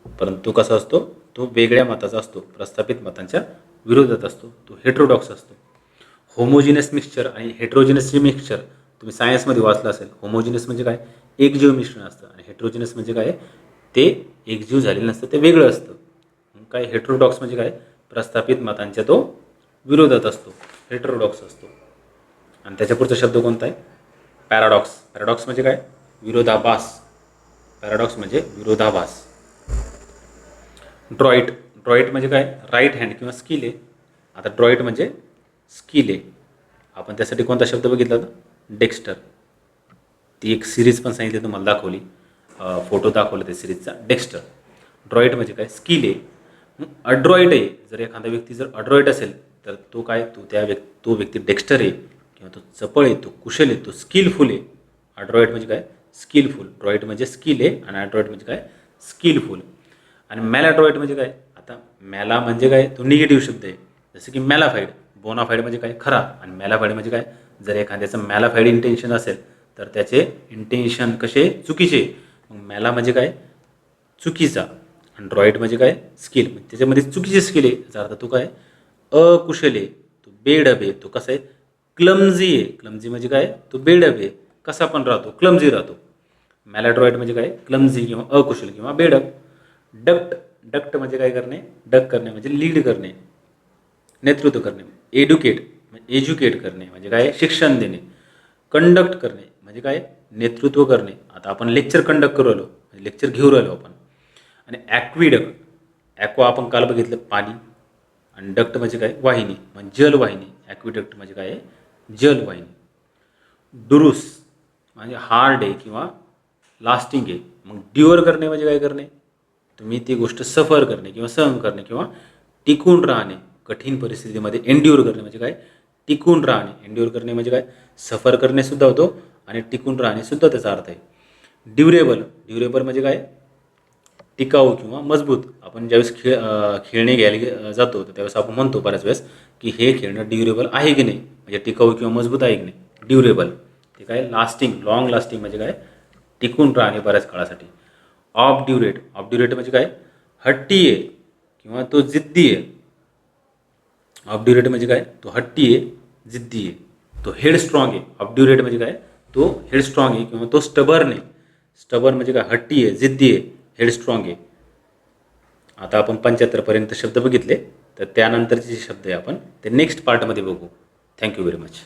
[SPEAKER 1] परंतु कसा असतो? तो वेगळ्या मताचा असतो, प्रस्थापित मतांच्या विरोधात असतो, तो हेट्रोडॉक्स असतो. होमोजिनस मिक्सचर आणि हेट्रोजिनस मिक्सचर तुम्ही सायन्समध्ये वाचलं असेल. होमोजिनस म्हणजे काय? एकजीव मिश्रण असतं. आणि हेट्रोजिनस म्हणजे काय? ते एकजीव झालेलं नसतं, ते वेगळं असतं. काय? हेट्रोडॉक्स म्हणजे काय? प्रस्थापित मतांच्या तो विरोधात असतो, हेट्रोडॉक्स असतो. आणि त्याच्या पुढचा शब्द कोणता आहे? पॅराडॉक्स. पॅराडॉक्स म्हणजे काय? विरोधाभास. पॅराडॉक्स म्हणजे विरोधाभास. ड्रॉइट म्हणजे काय? राईट हँड किंवा स्किल आहे. आता ड्रॉइट म्हणजे स्किल आहे. आपण त्यासाठी कोणता शब्द बघितला होता? डेक्स्टर. ती एक सिरीज पण सांगितली, तुम्हाला दाखवली, फोटो दाखवला त्या सिरीजचा. डेक्स्टर. ड्रॉइट म्हणजे काय? स्किल आहे. मग अड्रॉइट आहे. जर एखादा व्यक्ती जर अड्रॉइट असेल तर तो काय? तो व्यक्ती डेक्स्टर आहे किंवा तो चपळ आहे, तो कुशल आहे, तो स्किलफुल आहे. अड्रॉइट म्हणजे काय? स्किलफुल. ड्रॉइट म्हणजे स्किल आहे आणि अड्रॉइट म्हणजे काय? स्किलफुल. आणि मॅलाड्रॉइट म्हणजे काय? आता मॅला म्हणजे काय? तो निगेटिव्ह शब्द आहे. जसं की मॅलाफाईड. बोनाफाईड म्हणजे काय? खरा. आणि मॅलाफाईड म्हणजे काय? जर एखाद्याचं मॅलाफाईड इंटेन्शन असेल तर त्याचे इंटेन्शन कसे? चुकीचे. मग मॅला म्हणजे काय? चुकीचा. आणि ड्रॉइट म्हणजे काय? स्किल. म्हणजे त्याच्यामध्ये चुकीचे स्किल आहे. याचा अर्थ तो काय? अकुशल आहे, तो बेडब आहे, तो कसा आहे? क्लमझी आहे. क्लमझी म्हणजे काय? तो बेडब आहे, कसा पण राहतो, क्लमझी राहतो. मॅलाड्रॉइट म्हणजे काय? क्लमझी किंवा अकुशल किंवा बेडब. डक्ट म्हणजे काय करणे? डक करणे म्हणजे लीड करणे, नेतृत्व करणे. एज्युकेट करणे म्हणजे काय? शिक्षण देणे. कंडक्ट करणे म्हणजे काय? नेतृत्व करणे. आता आपण लेक्चर कंडक्ट करू राहिलो, लेक्चर घेऊ राहिलो आपण. आणि ॲक्विडक्ट. ॲक्वा आपण काल बघितलं पाणी, आणि डक्ट म्हणजे काय वाहिनी, म्हणजे जलवाहिनी. ॲक्विडक्ट म्हणजे काय आहे जलवाहिनी. डुरुस म्हणजे हार्ड आहे किंवा लास्टिंग आहे. मग ड्युअर करणे म्हणजे काय करणे, तुम्ही ती गोष्ट सफर करणे किंवा सहन करणे किंवा टिकून राहणे कठीण परिस्थितीमध्ये. एन्ड्युअर करणे म्हणजे काय टिकून राहणे. एन्ड्युअर करणे म्हणजे काय सफर करणे सुद्धा होतो आणि टिकून राहणे सुद्धा त्याचा अर्थ आहे. ड्युरेबल, ड्युरेबल म्हणजे काय टिकाऊ किंवा मजबूत. आपण ज्यावेळेस खेळणे घ्यायला जातो तर त्यावेळेस आपण म्हणतो बऱ्याच वेळेस की हे खेळणं ड्युरेबल आहे की नाही, म्हणजे टिकाऊ किंवा मजबूत आहे की नाही. ड्युरेबल ते काय लास्टिंग, लॉंग लास्टिंग म्हणजे काय टिकून राहणे बऱ्याच काळासाठी. ऑफ ड्युरेट, ऑफ ड्युरेट म्हणजे काय हट्टी आहे किंवा तो जिद्दी आहे. ऑफ ड्युरेट म्हणजे काय तो हट्टी आहे, जिद्दी आहे. तो हेड स्ट्रॉंग आहे. ऑफ ड्युरेट म्हणजे काय तो हेड स्ट्रॉंग आहे किंवा तो स्टबर्न आहे. स्टबर्न म्हणजे काय हट्टी आहे, जिद्दी आहे, हेड स्ट्रॉंग आहे. आता आपण 75 शब्द बघितले, तर त्यानंतरचे जे शब्द आहे आपण ते नेक्स्ट पार्टमध्ये बघू. Thank you very much.